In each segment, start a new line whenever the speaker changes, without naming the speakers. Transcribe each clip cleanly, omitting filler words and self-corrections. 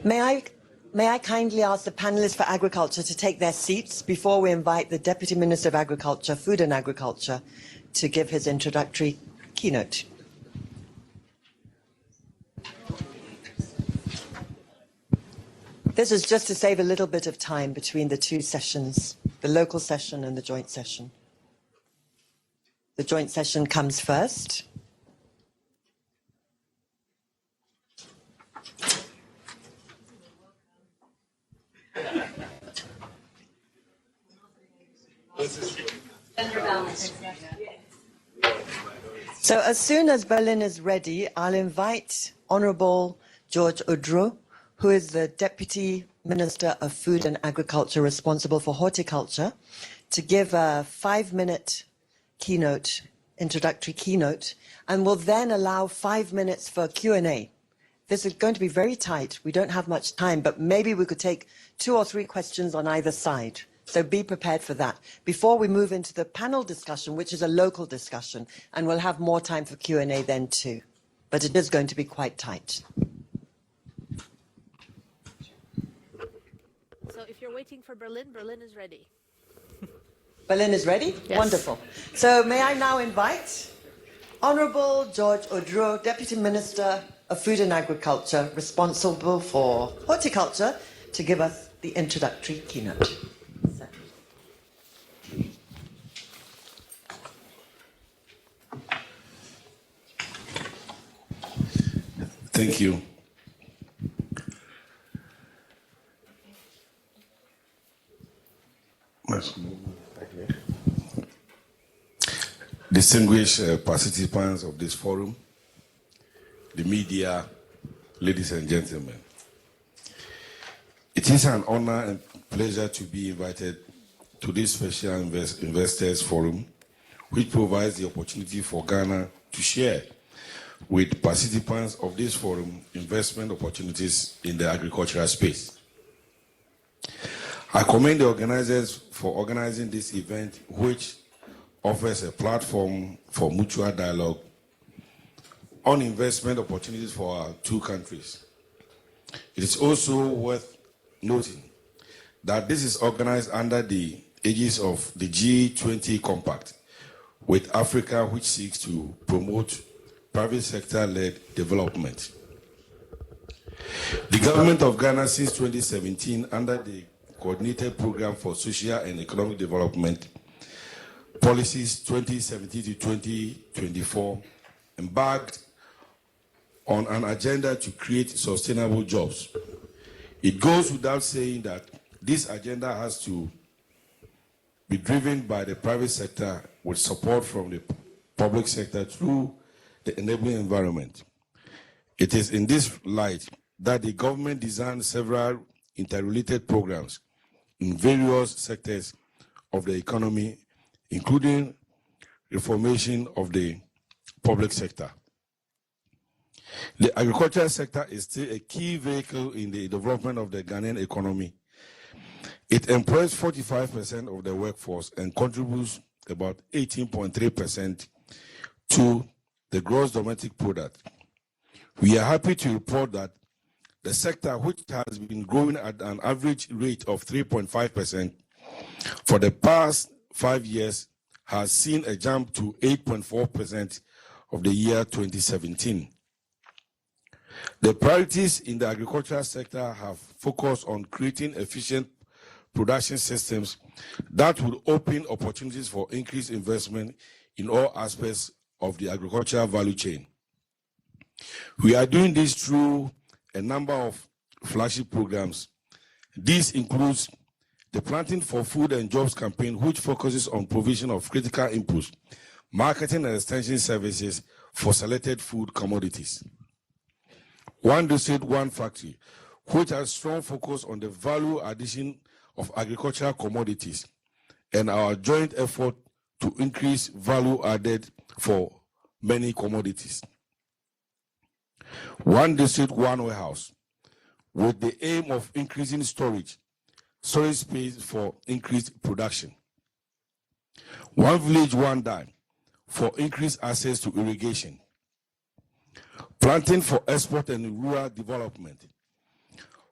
May I kindly ask the panelists for agriculture to take their seats before we invite the Deputy Minister of Agriculture, Food and Agriculture, to give his introductory keynote. This is just to save a little bit of time between the two sessions, the local session and the joint session. The joint session comes first. So as soon as Berlin is ready, I'll invite Honourable George Udro, who is the Deputy Minister of Food and Agriculture responsible for horticulture, to give a 5-minute keynote, introductory keynote, and will then allow 5 minutes for Q&A. This is going to be very tight. We don't have much time, but maybe we could take 2 or 3 questions on either side. So be prepared for that. Before we move into the panel discussion, which is a local discussion, and we'll have more time for Q&A then too. But it is going to be quite tight.
So if you're waiting for Berlin, Berlin is ready.
Berlin is ready?
Yes.
Wonderful. So may I now invite Honourable George Udro, Deputy Minister of Food and Agriculture, responsible for horticulture, to give us the introductory keynote.
Thank you. Distinguished participants of this forum, the media, ladies and gentlemen. It is an honor and pleasure to be invited to this special investors forum, which provides the opportunity for Ghana to share with participants of this forum investment opportunities in the agricultural space. I commend the organizers for organizing this event, which offers a platform for mutual dialogue on investment opportunities for our two countries. It is also worth noting that this is organized under the aegis of the G20 Compact with Africa, which seeks to promote private sector-led development. The government of Ghana since 2017, under the Coordinated Program for Social and Economic Development, Policies 2017 to 2024, embarked on an agenda to create sustainable jobs. It goes without saying that this agenda has to be driven by the private sector with support from the public sector through the enabling environment. It is in this light that the government designed several interrelated programs in various sectors of the economy, including reformation of the public sector. The agricultural sector is still a key vehicle in the development of the Ghanaian economy. It employs 45% of the workforce and contributes about 18.3% to the gross domestic product. We are happy to report that the sector, which has been growing at an average rate of 3.5% for the past 5 years, has seen a jump to 8.4% of the year 2017. The priorities in the agricultural sector have focused on creating efficient production systems that will open opportunities for increased investment in all aspects of the agricultural value chain. We are doing this through a number of flagship programs. This includes the Planting for Food and Jobs campaign, which focuses on provision of critical inputs, marketing and extension services for selected food commodities. One District, One Factory, which has strong focus on the value addition of agricultural commodities and our joint effort to increase value added for many commodities. One District, One Warehouse, with the aim of increasing storage space for increased production. One Village, One Dye, for increased access to irrigation, planting for export and rural development,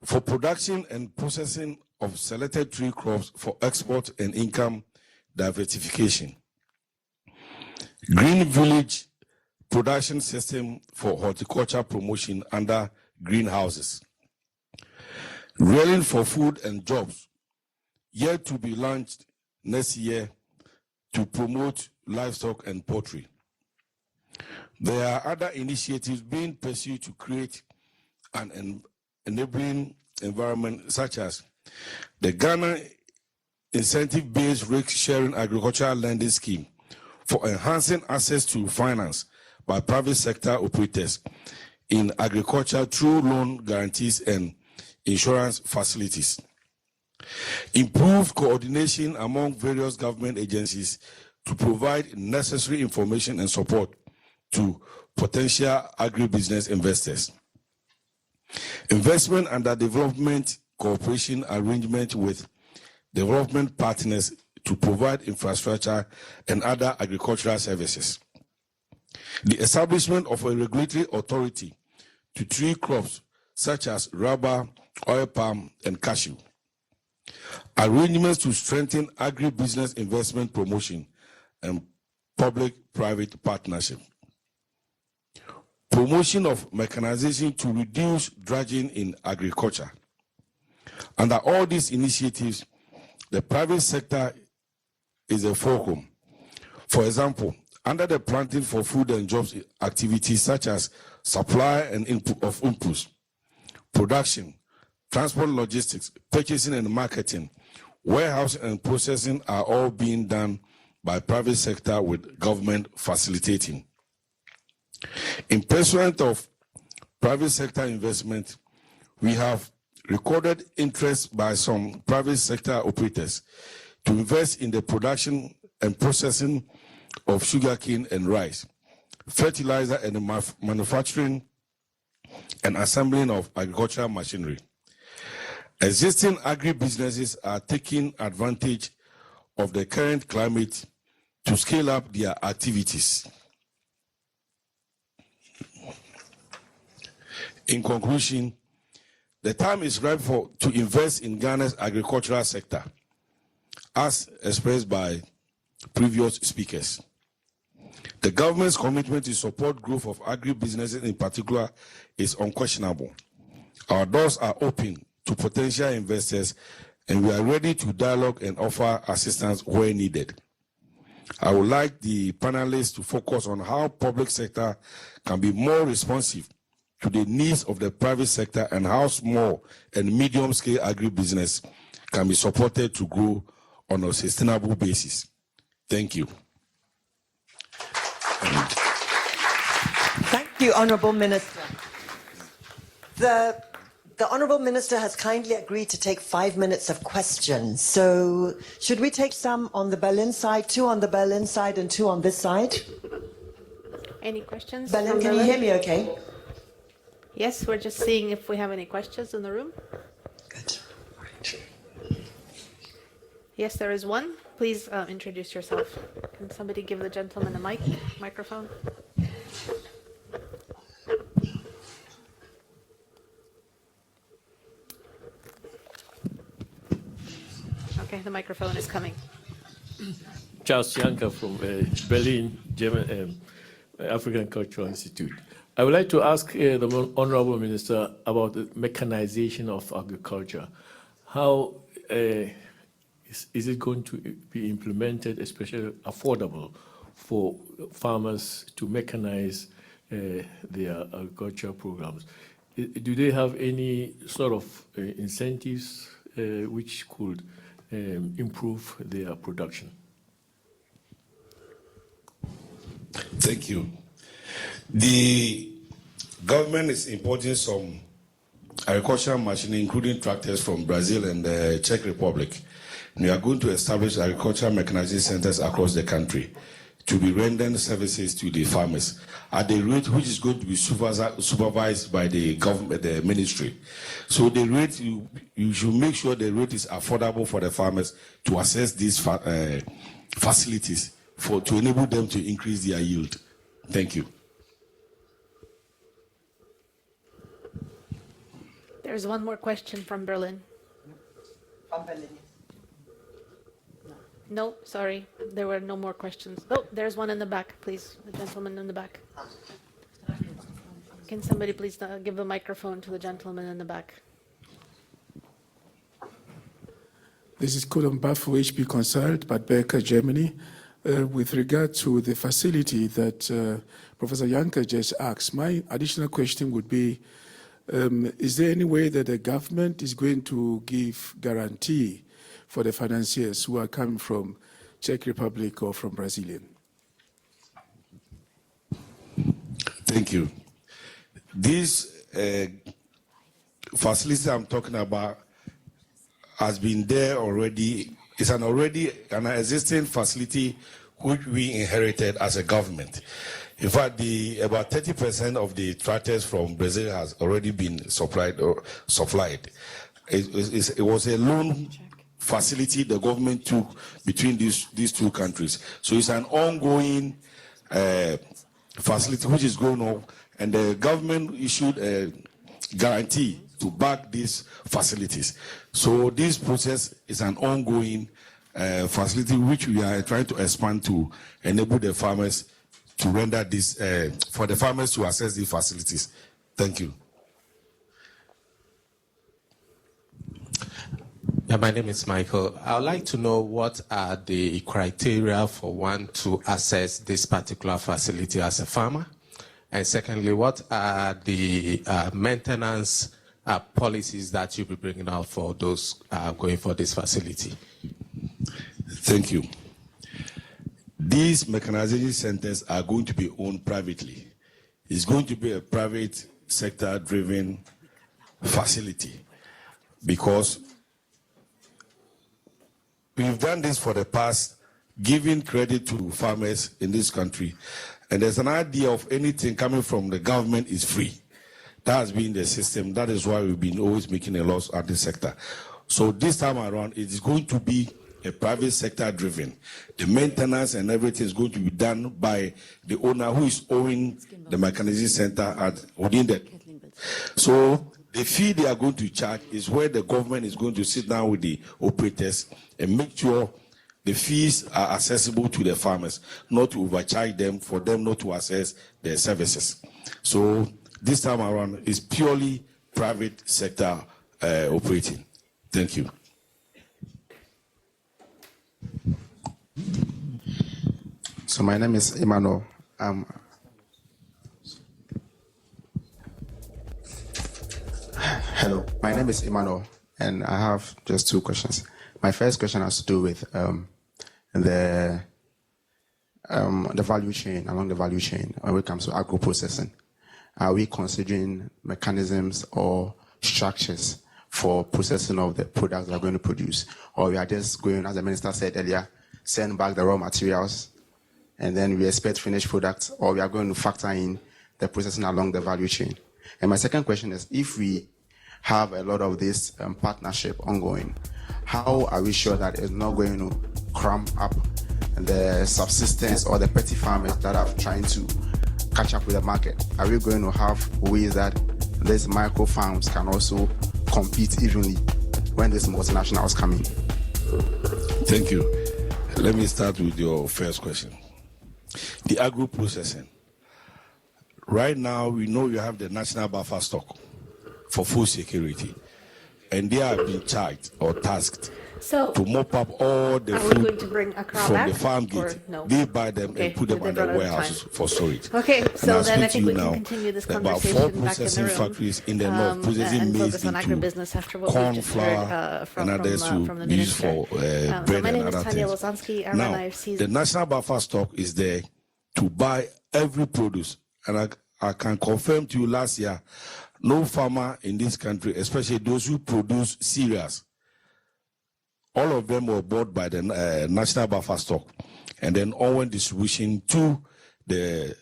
for production and processing of selected tree crops for export and income diversification, green village production system for horticulture promotion under greenhouses, railing for food and jobs, yet to be launched next year to promote livestock and poultry. There are other initiatives being pursued to create an enabling environment, such as the Ghana Incentive-Based Risk Sharing Agricultural Lending Scheme for enhancing access to finance by private sector operators in agriculture through loan guarantees and insurance facilities. Improved coordination among various government agencies to provide necessary information and support to potential agribusiness investors. Investment under development cooperation arrangement with development partners to provide infrastructure and other agricultural services. The establishment of a regulatory authority to tree crops such as rubber, oil palm, and cashew. Arrangements to strengthen agribusiness investment promotion and public-private partnership. Promotion of mechanization to reduce drudging in agriculture. Under all these initiatives, the private sector is a fulcrum. For example, under the planting for food and jobs activities such as supply and input of inputs, production, transport logistics, purchasing and marketing, warehousing and processing are all being done by private sector with government facilitating. In pursuit of private sector investment, we have recorded interest by some private sector operators to invest in the production and processing of sugarcane and rice, fertilizer and manufacturing and assembling of agricultural machinery. Existing agribusinesses are taking advantage of the current climate to scale up their activities. In conclusion, the time is ripe to invest in Ghana's agricultural sector, as expressed by previous speakers. The government's commitment to support growth of agribusinesses in particular is unquestionable. Our doors are open to potential investors, and we are ready to dialogue and offer assistance where needed. I would like the panelists to focus on how public sector can be more responsive to the needs of the private sector and how small and medium-scale agribusiness can be supported to grow on a sustainable basis. Thank you.
Thank you, Honourable Minister. The Honourable Minister has kindly agreed to take 5 minutes of questions. So should we take some on the Berlin side, 2 on the Berlin side and 2 on this side?
Any questions?
Berlin, can you hear me okay?
Yes, we're just seeing if we have any questions in the room.
Good. All right.
Yes, there is one. Please introduce yourself. Can somebody give the gentleman a microphone? Okay, the microphone is coming.
Charles Janka from Berlin, German African Cultural Institute. I would like to ask the Honorable Minister about the mechanization of agriculture. How is it going to be implemented, especially affordable for farmers to mechanize their agriculture programs? Do they have any sort of incentives which could improve their production?
Thank you. The government is importing some agricultural machinery, including tractors from Brazil and the Czech Republic. We are going to establish agricultural mechanization centers across the country to be rendering services to the farmers at the rate which is going to be supervised by the government, the ministry. So the rate, you should make sure the rate is affordable for the farmers to access these facilities to enable them to increase their yield. Thank you.
There's one more question from Berlin.
From Berlin.
No, sorry, there were no more questions. Oh, there's one in the back, please. The gentleman in the back. Can somebody please give the microphone to the gentleman in the back?
This is Colin Baffo, HP Consult, Bad Berka, Germany. With regard to the facility that Professor Janka just asked, my additional question would be, is there any way that the government is going to give guarantee for the financiers who are coming from Czech Republic or from Brazilian?
Thank you. This facility I'm talking about has been there already. It's an existing facility which we inherited as a government. In fact, about 30% of the tractors from Brazil has already been supplied. It was a loan facility the government took between these two countries. So it's an ongoing facility which is going on, and the government issued a guarantee to back these facilities. So this process is an ongoing facility which we are trying to expand to enable the farmers to render this, for the farmers to access these facilities. Thank you.
Yeah, my name is Michael. I would like to know what are the criteria for one to access this particular facility as a farmer? And secondly, what are the maintenance policies that you'll be bringing out for those going for this facility?
Thank you. These mechanization centers are going to be owned privately. It's going to be a private sector-driven facility because we've done this for the past, giving credit to farmers in this country. And there's an idea of anything coming from the government is free. That has been the system. That is why we've been always making a loss at this sector. So this time around, it is going to be a private sector driven. The maintenance and everything is going to be done by the owner who is owning the mechanization center within that. So the fee they are going to charge is where the government is going to sit down with the operators and make sure the fees are accessible to the farmers, not to overcharge them for them not to access their services. So this time around is purely private sector operating. Thank you.
So my name is Emmanuel. Hello, my name is Emmanuel, and I have just two questions. My first question has to do with the value chain, along the value chain when it comes to agro-processing. Are we considering mechanisms or structures for processing of the products we are going to produce? Or we are just going, as the minister said earlier, send back the raw materials and then we expect finished products, or we are going to factor in the processing along the value chain? And my second question is, if we have a lot of this partnership ongoing, how are we sure that it's not going to cramp up the subsistence or the petty farmers that are trying to catch up with the market? Are we going to have ways that these micro farms can also compete evenly when these multinationals come in?
Thank you. Let me start with your first question. The agro-processing. Right now, we know you have the national buffer stock for food security, and they have been charged or tasked to mop up all the food from the farm gate. No? They buy them and put them in the warehouses for storage.
Okay, so then I think we can continue this conversation
about 4 processing factories in the north processing maize into corn, flour, and others to be used for bread and other things. Now, the national buffer stock is there to buy every produce, and I can confirm to you last year, no farmer in this country, especially those who produce cereals, all of them were bought by the national buffer stock and then onward distribution to the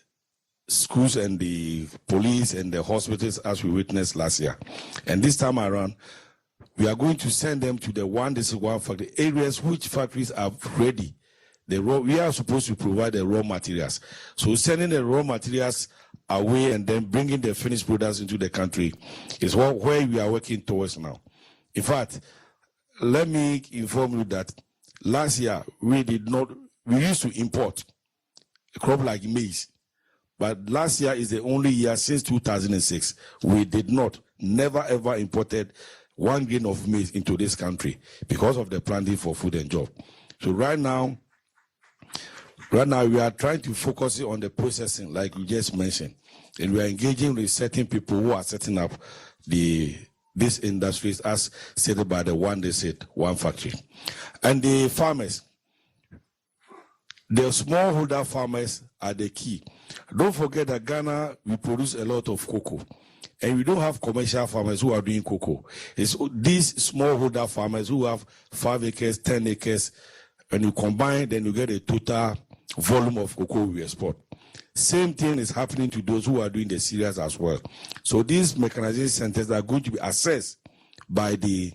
schools and the police and the hospitals, as we witnessed last year. And this time around, we are going to send them to the one factory areas which factories are ready. we are supposed to provide the raw materials. So sending the raw materials away and then bringing the finished products into the country is where we are working towards now. In fact, let me inform you that last year we used to import a crop like maize, but last year is the only year since 2006 we never ever imported 1 grain of maize into this country because of the planting for food and job. So right now we are trying to focus on the processing, like you just mentioned, and we are engaging with certain people who are setting up these industries, as stated by the one they said, one factory. And the farmers, the smallholder farmers are the key. Don't forget that Ghana, we produce a lot of cocoa, and we don't have commercial farmers who are doing cocoa. It's these smallholder farmers who have 5 acres, 10 acres, and you combine, then you get a total volume of cocoa we export. Same thing is happening to those who are doing the cereals as well. So these mechanization centers are going to be assessed by these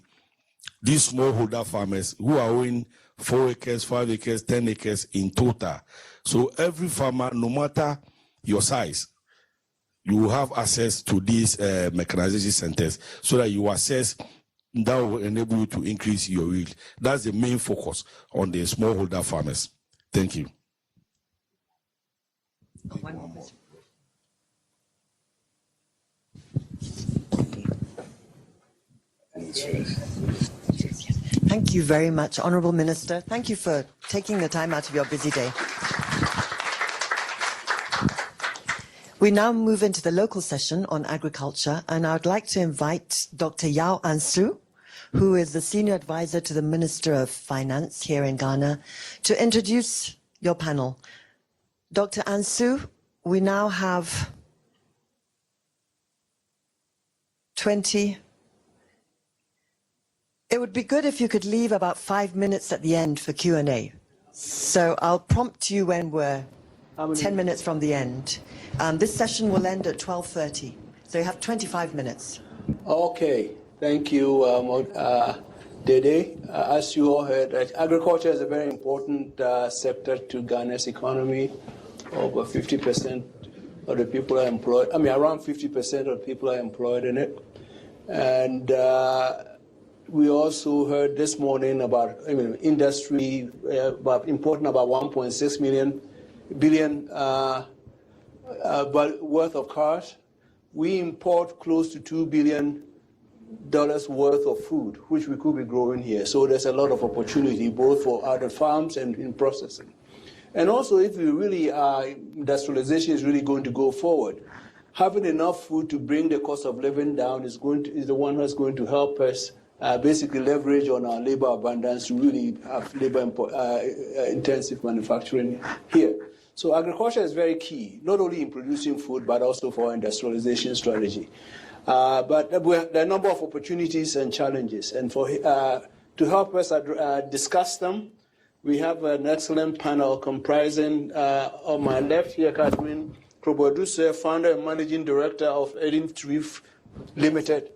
smallholder farmers who are owning 4 acres, 5 acres, 10 acres in total. So every farmer, no matter your size, you will have access to these mechanization centers so that you assess, that will enable you to increase your yield. That's the main focus on the smallholder farmers. Thank you.
Thank you very much, Honourable Minister. Thank you for taking the time out of your busy day. We now move into the local session on agriculture, and I would like to invite Dr. Yao Ansu, who is the Senior Advisor to the Minister of Finance here in Ghana, to introduce your panel. Dr. Ansu, we now have 20. It would be good if you could leave about 5 minutes at the end for Q&A. So I'll prompt you when we're 10 minutes from the end. This session will end at 12:30, so you have 25 minutes.
Okay, thank you, Dede. As you all heard, agriculture is a very important sector to Ghana's economy. Over 50% of the people are employed. Around 50% of people are employed in it. And we also heard this morning about industry, about importing about 1.6 billion worth of cars. We import close to $2 billion worth of food, which we could be growing here. So there's a lot of opportunity, both for other farms and in processing. And also, if we really industrialization is really going to go forward, having enough food to bring the cost of living down is the one that's going to help us basically leverage on our labor abundance to really have labor intensive manufacturing here. So agriculture is very key, not only in producing food, but also for our industrialization strategy. But there are a number of opportunities and challenges. And to help us discuss them, we have an excellent panel comprising, on my left here, Catherine Kroboduse, founder and managing director of Eden Reef Limited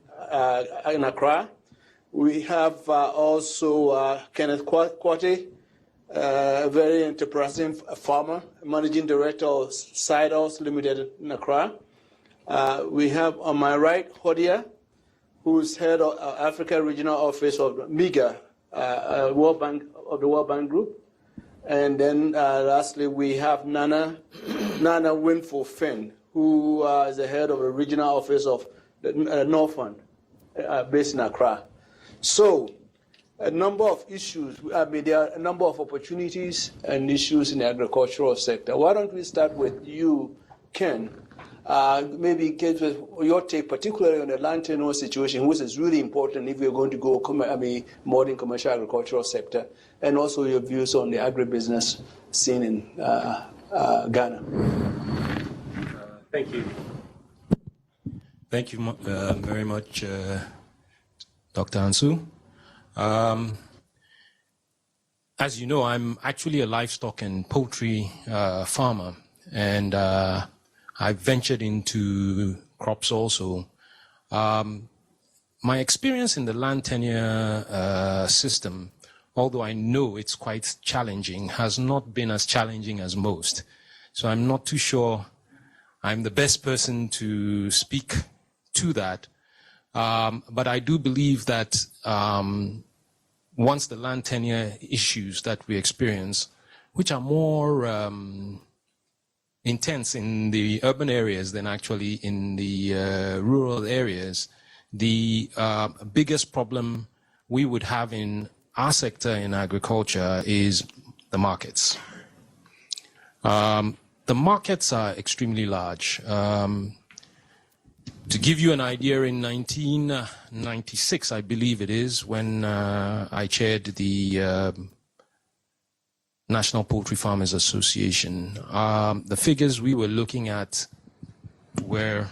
in Accra. We have also Kenneth Kwate, a very enterprising farmer, managing director of Sidals Limited in Accra. We have on my right, Hodia, who is head of Africa Regional Office of MIGA, World Bank of the World Bank Group. And then lastly, we have Nana Winful Finn, who is the head of the Regional Office of the North Fund, based in Accra. So, a number of issues. There are a number of opportunities and issues in the agricultural sector. Why don't we start with you, Ken? Maybe get your take, particularly on the land tenure situation, which is really important if we're going to go modern commercial agricultural sector, and also your views on the agribusiness scene in Ghana.
Thank you. Thank you very much, Dr. Ansu. As you know, I'm actually a livestock and poultry farmer, and I ventured into crops also. My experience in the land tenure system although I know it's quite challenging, has not been as challenging as most. So I'm not too sure I'm the best person to speak to that. But I do believe that once the land tenure issues that we experience, which are more intense in the urban areas than actually in the rural areas, the biggest problem we would have in our sector in agriculture is the markets. The markets are extremely large. To give you an idea, in 1996, I believe it is, when I chaired the National Poultry Farmers Association, the figures we were looking at were,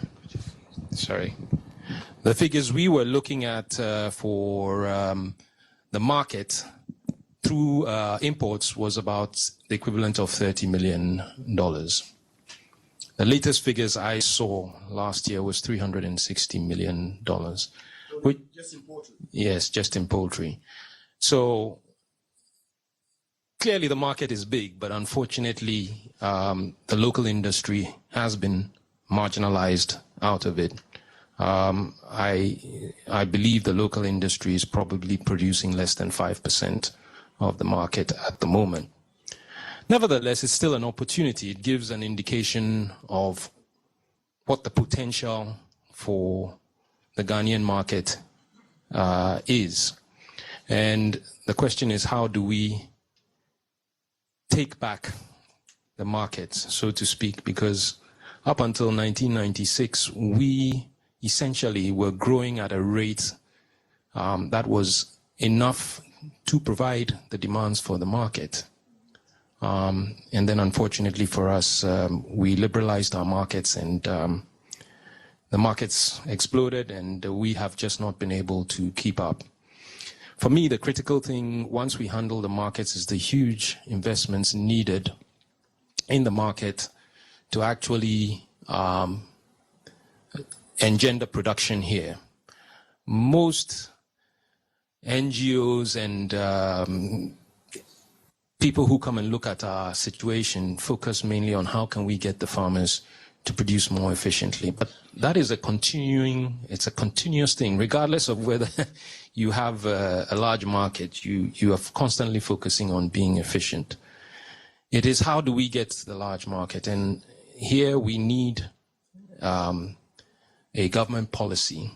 the figures we were looking at for the market through imports was about the equivalent of $30 million. The latest figures I saw last year was $360 million. Which, just in poultry? Yes, just in poultry. So clearly the market is big, but unfortunately the local industry has been marginalized out of it. I believe the local industry is probably producing less than 5% of the market at the moment. Nevertheless, it's still an opportunity. It gives an indication of what the potential for the Ghanaian market is. And the question is, how do we take back the market, so to speak? Because up until 1996, we essentially were growing at a rate that was enough to provide the demands for the market. And then unfortunately for us, we liberalized our markets, and the markets exploded, and we have just not been able to keep up. For me, the critical thing, once we handle the markets, is the huge investments needed in the market to actually engender production here. Most NGOs and people who come and look at our situation focus mainly on how can we get the farmers to produce more efficiently. But that is it's a continuous thing, regardless of whether you have a large market, you are constantly focusing on being efficient. It is how do we get to the large market? And here we need a government policy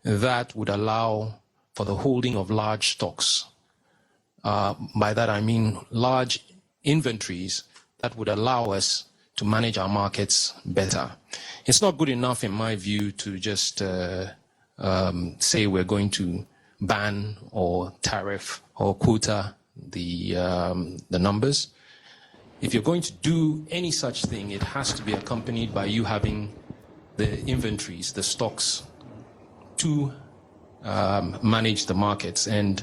that would allow for the holding of large stocks. By that I mean large inventories that would allow us to manage our markets better. It's not good enough, in my view, to just say we're going to ban or tariff or quota the numbers. If you're going to do any such thing, it has to be accompanied by you having the inventories, the stocks, to manage the markets. And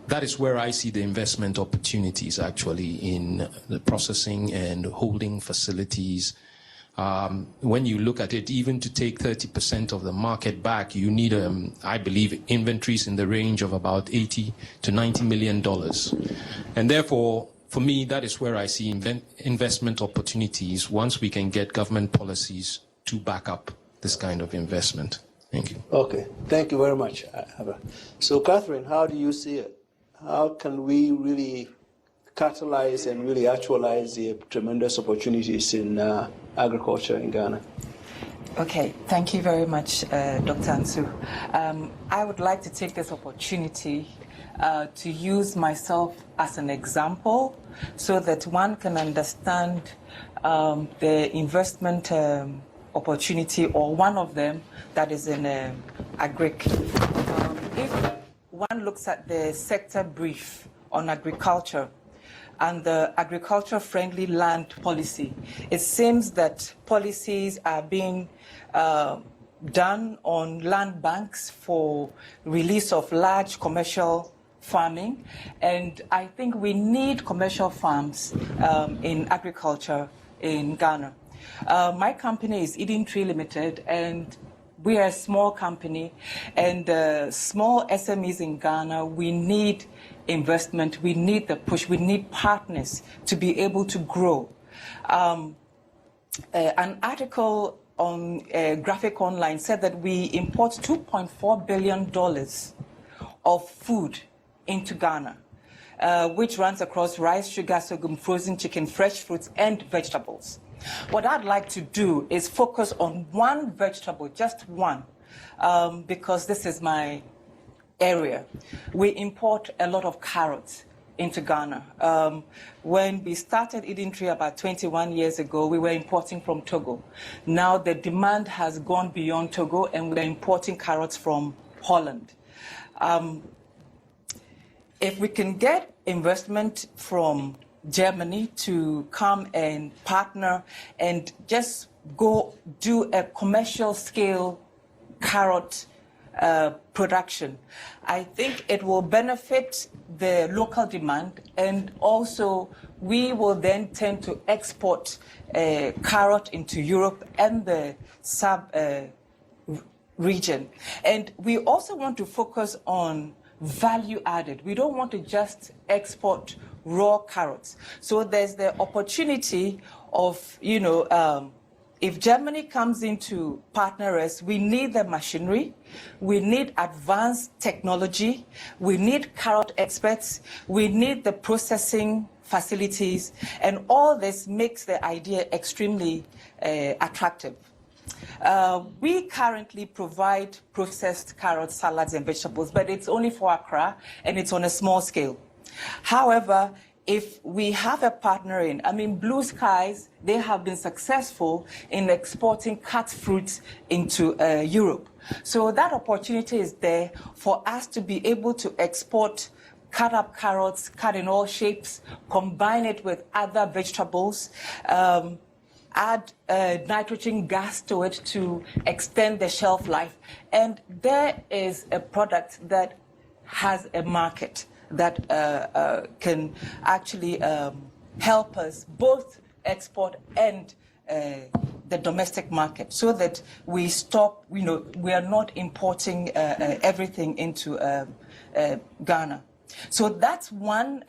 that is where I see the investment opportunities, actually, in the processing and holding facilities. When you look at it, even to take 30% of the market back, you need, I believe, inventories in the range of about $80 to $90 million. And therefore, for me, that is where I see investment opportunities once we can get government policies to back up this kind of investment. Thank you.
Okay, thank you very much. So, Catherine, how do you see it? How can we really catalyze and really actualize the tremendous opportunities in agriculture in Ghana?
Okay, thank you very much, Dr. Ansu. I would like to take this opportunity to use myself as an example so that one can understand the investment opportunity, or one of them, that is in agric. If one looks at the sector brief on agriculture and the agriculture-friendly land policy, it seems that policies are being done on land banks for release of large commercial farming, and I think we need commercial farms in agriculture in Ghana. My company is Eden Tree Limited, and We are a small company, and small SMEs in Ghana, we need investment, we need the push, we need partners to be able to grow. An article on Graphic Online said that we import $2.4 billion of food into Ghana, which runs across rice, sugar, sorghum, frozen chicken, fresh fruits, and vegetables. What I'd like to do is focus on one vegetable, just one, because this is my area. We import a lot of carrots into Ghana. When we started Eden Tree about 21 years ago, we were importing from Togo. Now the demand has gone beyond Togo, and we're importing carrots from Holland. If we can get investment from Germany to come and partner and just go do a commercial scale carrot production, I think it will benefit the local demand, and also we will then tend to export carrot into Europe and the sub region. And we also want to focus on value added. We don't want to just export raw carrots. So there's the opportunity of, if Germany comes in to partner us, we need the machinery, we need advanced technology, we need carrot experts, we need the processing facilities, and all this makes the idea extremely attractive. We currently provide processed carrots, salads, and vegetables, but it's only for Accra, and it's on a small scale. However, if we have a partner in, Blue Skies, they have been successful in exporting cut fruits into Europe. So that opportunity is there for us to be able to export cut up carrots, cut in all shapes, combine it with other vegetables, add nitrogen gas to it to extend the shelf life. And there is a product that has a market that can actually help us both export and the domestic market, so that we stop, we are not importing everything into Ghana. So that's one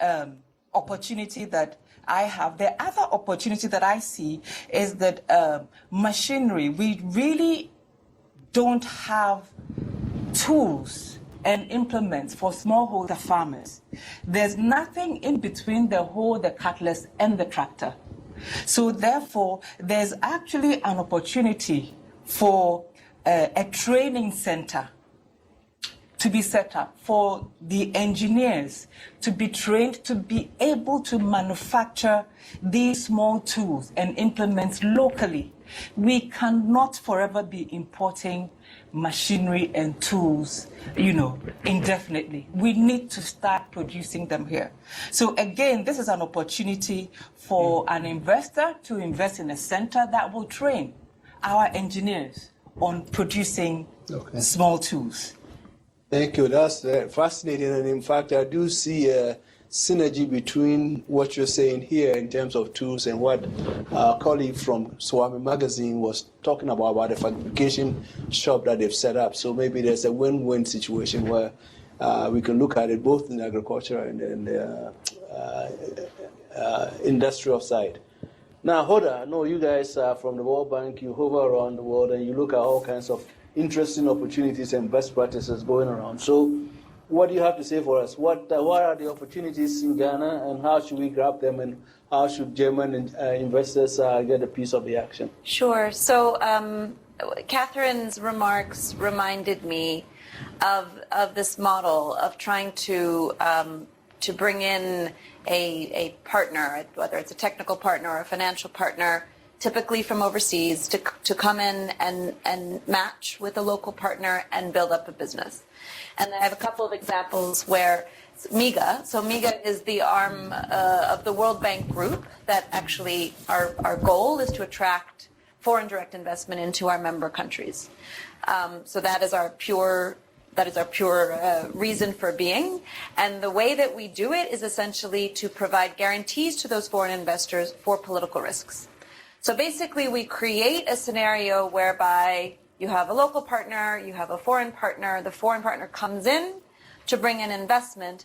opportunity that I have. The other opportunity that I see is that machinery, we really don't have tools and implements for smallholder farmers. There's nothing in between the hoe, the cutlass, and the tractor. So therefore, there's actually an opportunity for a training center to be set up for the engineers to be trained to be able to manufacture these small tools and implements locally. We cannot forever be importing machinery and tools, indefinitely. We need to start producing them here. So again, this is an opportunity for an investor to invest in a center that will train our engineers on producing small tools.
Thank you. That's fascinating. And in fact, I do see a synergy between what you're saying here in terms of tools and what our colleague from Swami Magazine was talking about the fabrication shop that they've set up. So maybe there's a win-win situation where we can look at it both in agriculture and the industrial side. Now, Hoda, I know you guys are from the World Bank. You hover around the world and you look at all kinds of interesting opportunities and best practices going around. So what do you have to say for us? What are the opportunities in Ghana, and how should we grab them, and how should German investors get a piece of the action?
Sure. So Catherine's remarks reminded me of this model of trying to bring in a partner, whether it's a technical partner or a financial partner, typically from overseas, to come in and match with a local partner and build up a business. And I have a couple of examples where MIGA, so MIGA is the arm of the World Bank Group that actually our goal is to attract foreign direct investment into our member countries. So that is our pure reason for being. And the way that we do it is essentially to provide guarantees to those foreign investors for political risks. So basically, we create a scenario whereby, You have a local partner, you have a foreign partner. The foreign partner comes in to bring in investment,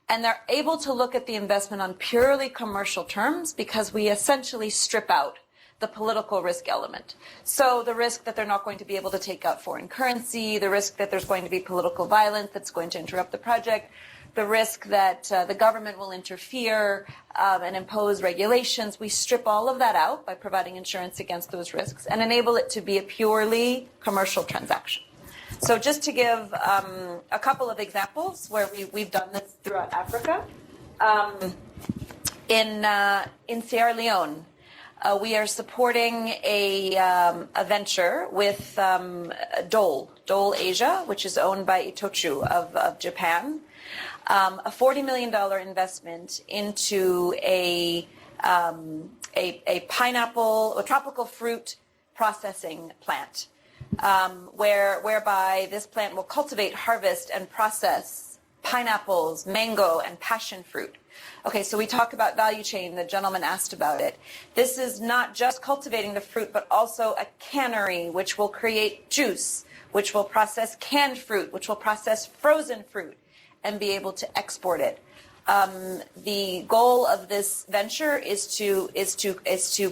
and they're able to look at the investment on purely commercial terms because we essentially strip out the political risk element. So the risk that they're not going to be able to take out foreign currency, the risk that there's going to be political violence that's going to interrupt the project, the risk that the government will interfere and impose regulations. We strip all of that out by providing insurance against those risks and enable it to be a purely commercial transaction. So just to give a couple of examples where we've done this throughout Africa, in Sierra Leone, we are supporting a venture with Dole Asia, which is owned by Itochu of Japan, a $40 million investment into a pineapple, a tropical fruit processing plant, whereby this plant will cultivate, harvest, and process pineapples, mango, and passion fruit. Okay, so we talk about value chain. The gentleman asked about it. This is not just cultivating the fruit, but also a cannery, which will create juice, which will process canned fruit, which will process frozen fruit, and be able to export it. The goal of this venture is to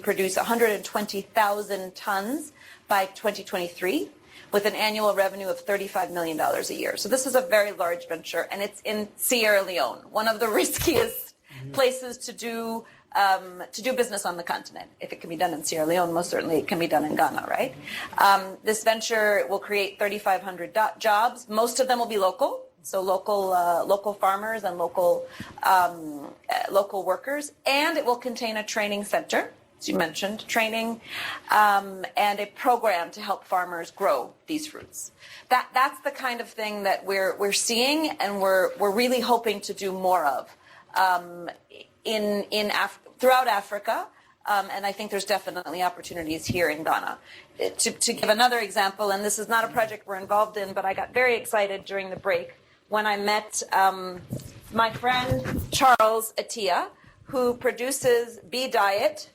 produce 120,000 tons by 2023, with an annual revenue of $35 million a year. So this is a very large venture, and it's in Sierra Leone, one of the riskiest places to do business on the continent. If it can be done in Sierra Leone, most certainly it can be done in Ghana, right? This venture will create 3,500 jobs. Most of them will be local. So local farmers and local workers, and it will contain a training center, as you mentioned, training, and a program to help farmers grow these fruits. That's the kind of thing that we're seeing, and we're really hoping to do more of throughout Africa. And I think there's definitely opportunities here in Ghana. To give another example, and this is not a project we're involved in, but I got very excited during the break when I met my friend Charles Atia, who produces Bee Diet,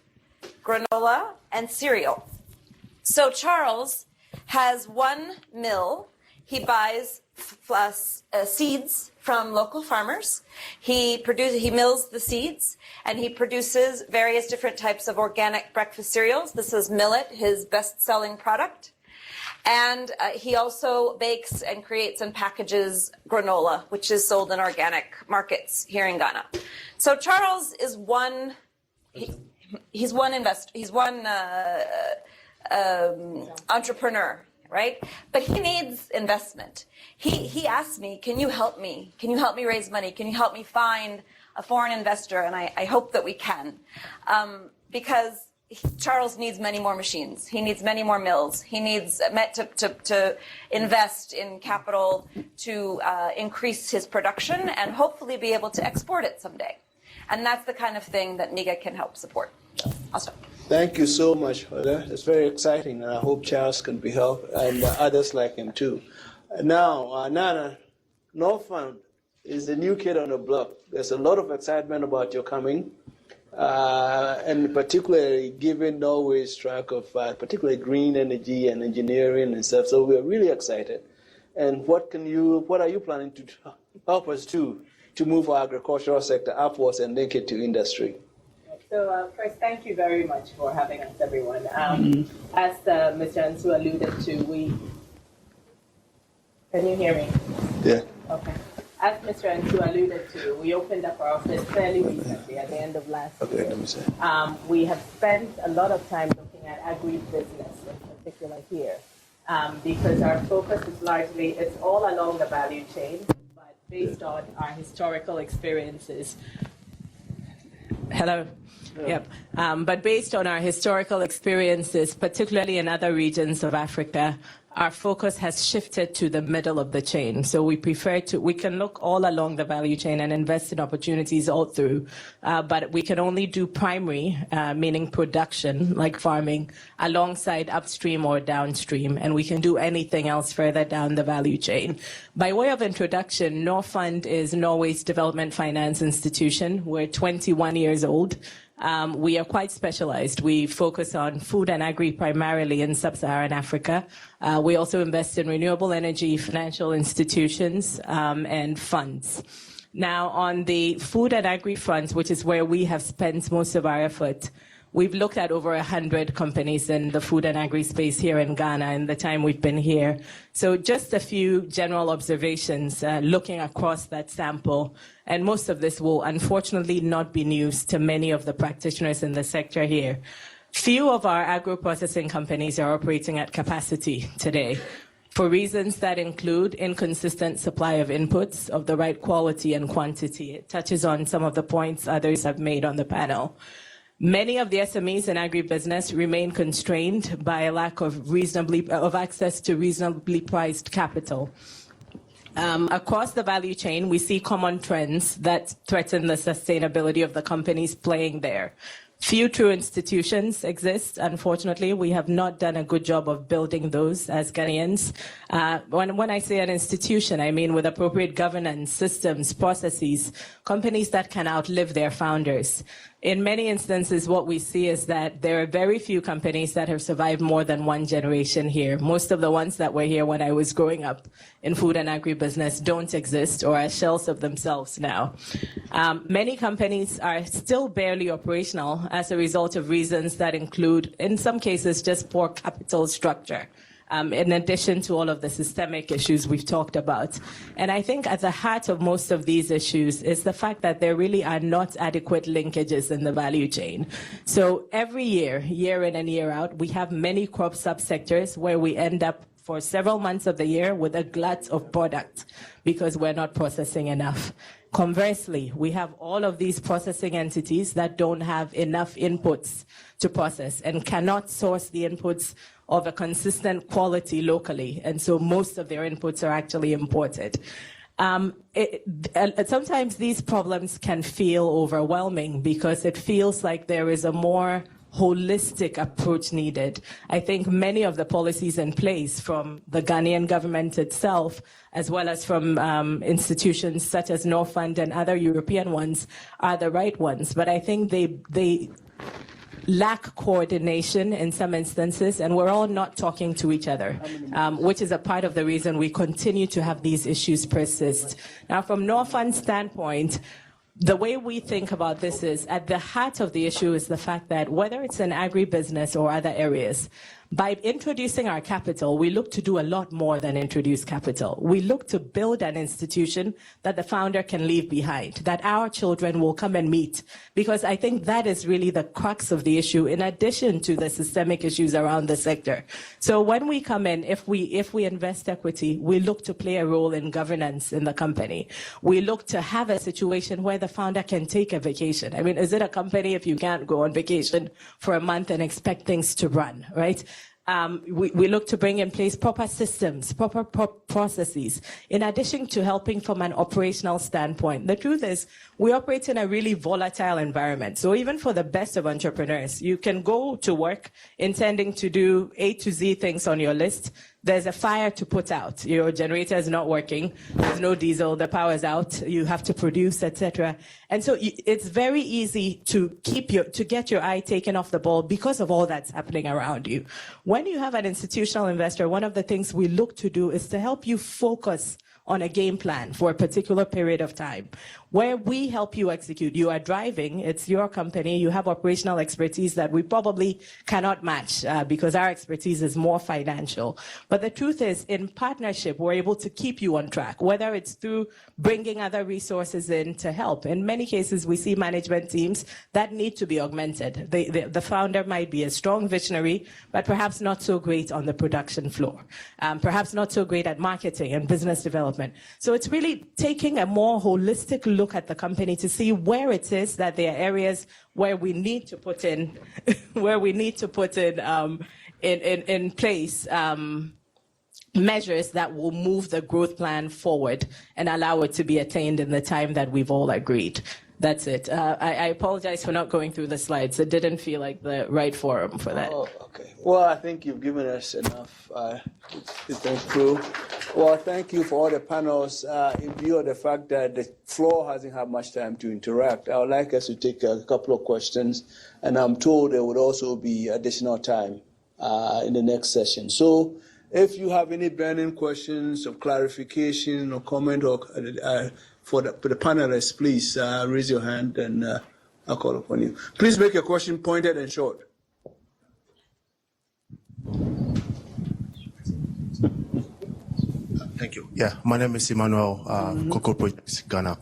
granola, and cereal. So Charles has one mill. He buys seeds from local farmers. He mills the seeds, and he produces various different types of organic breakfast cereals. This is millet, his best-selling product. And he also bakes and creates and packages granola, which is sold in organic markets here in Ghana. So Charles is one, he's one investor, he's one entrepreneur, right? But he needs investment. He asked me, can you help me? Can you help me raise money? Can you help me find a foreign investor? And I hope that we can, because Charles needs many more machines. He needs many more mills. He needs to invest in capital to increase his production and hopefully be able to export it someday. And that's the kind of thing that NIGA can help support. I'll stop.
Thank you so much for that. It's very exciting, and I hope Charles can be helped, and others like him too. Now, Nana, Northfund is the new kid on the block. There's a lot of excitement about your coming. And particularly given Norway's track of particularly green energy and engineering and stuff. So we're really excited. And what are you planning to help us do to move our agricultural sector upwards and link it to industry?
So first, thank you very much for having us, everyone. As Mr. Ansu alluded to, can you hear me?
Yeah.
Okay. As Mr. Ansu alluded to, we opened up our office fairly recently at the end of last year.
Let me say.
We have spent a lot of time looking at agribusiness in particular here, because our focus is largely, it's all along the value chain, but based on our historical experiences. Hello. Yep. But based on our historical experiences, particularly in other regions of Africa, our focus has shifted to the middle of the chain. So we can look all along the value chain and invest in opportunities all through, but we can only do primary, meaning production, like farming, alongside upstream or downstream, and we can do anything else further down the value chain. By way of introduction, Norfund is Norway's development finance institution. We're 21 years old. We are quite specialized. We focus on food and agri primarily in sub-Saharan Africa. We also invest in renewable energy, financial institutions, and funds. Now, on the food and agri front, which is where we have spent most of our effort, we've looked at over 100 companies in the food and agri space here in Ghana in the time we've been here. So just a few general observations looking across that sample. And most of this will unfortunately not be news to many of the practitioners in the sector here. Few of our agro-processing companies are operating at capacity today, for reasons that include inconsistent supply of inputs of the right quality and quantity. It touches on some of the points others have made on the panel. Many of the SMEs in agribusiness remain constrained by a lack of access to reasonably priced capital. Across the value chain, we see common trends that threaten the sustainability of the companies playing there. Few true institutions exist. Unfortunately, we have not done a good job of building those as Ghanaians. When I say an institution, I mean with appropriate governance, systems, processes, companies that can outlive their founders. In many instances, what we see is that there are very few companies that have survived more than one generation here. Most of the ones that were here when I was growing up in food and agribusiness don't exist or are shells of themselves now. Many companies are still barely operational as a result of reasons that include, in some cases, just poor capital structure. In addition to all of the systemic issues we've talked about. And I think at the heart of most of these issues is the fact that there really are not adequate linkages in the value chain. So every year, year in and year out, we have many crop subsectors where we end up for several months of the year with a glut of product because we're not processing enough. Conversely, we have all of these processing entities that don't have enough inputs to process and cannot source the inputs of a consistent quality locally. And so most of their inputs are actually imported. Sometimes these problems can feel overwhelming because it feels like there is a more holistic approach needed. I think many of the policies in place from the Ghanaian government itself, as well as from institutions such as Norfund and other European ones, are the right ones. But I think they lack coordination in some instances, and we're all not talking to each other, which is a part of the reason we continue to have these issues persist. Now, from Norfund's standpoint, the way we think about this is at the heart of the issue is the fact that whether it's in agribusiness or other areas, by introducing our capital, we look to do a lot more than introduce capital. We look to build an institution that the founder can leave behind, that our children will come and meet, because I think that is really the crux of the issue, in addition to the systemic issues around the sector. So when we come in, if we invest equity, we look to play a role in governance in the company. We look to have a situation where the founder can take a vacation. I mean, is it a company if you can't go on vacation for a month and expect things to run, right? We look to bring in place proper systems, proper processes, in addition to helping from an operational standpoint. The truth is, we operate in a really volatile environment. So even for the best of entrepreneurs, you can go to work intending to do A to Z things on your list. There's a fire to put out. Your generator is not working. There's no diesel. The power's out. You have to produce, etc. And so it's very easy to get your eye taken off the ball because of all that's happening around you. When you have an institutional investor, one of the things we look to do is to help you focus on a game plan for a particular period of time, where we help you execute. You are driving, it's your company, you have operational expertise that we probably cannot match because our expertise is more financial. But the truth is, in partnership, we're able to keep you on track, whether it's through bringing other resources in to help. In many cases, we see management teams that need to be augmented. The founder might be a strong visionary, but perhaps not so great on the production floor, perhaps not so great at marketing and business development. So it's really taking a more holistic look at the company to see where it is that there are areas where we need to put in, in place measures that will move the growth plan forward and allow it to be attained in the time that we've all agreed. That's it. I apologize for not going through the slides. It didn't feel like the right forum for that.
Oh, okay. Well, I think you've given us enough to think through. Well, thank you for all the panels. In view of the fact that the floor hasn't had much time to interact, I would like us to take a couple of questions, and I'm told there would also be additional time in the next session. So if you have any burning questions or clarification or comment or for the panelists, please raise your hand and I'll call upon you. Please make your question pointed and short.
Thank you. Yeah, my name is Emmanuel, Cocoa Project, Ghana.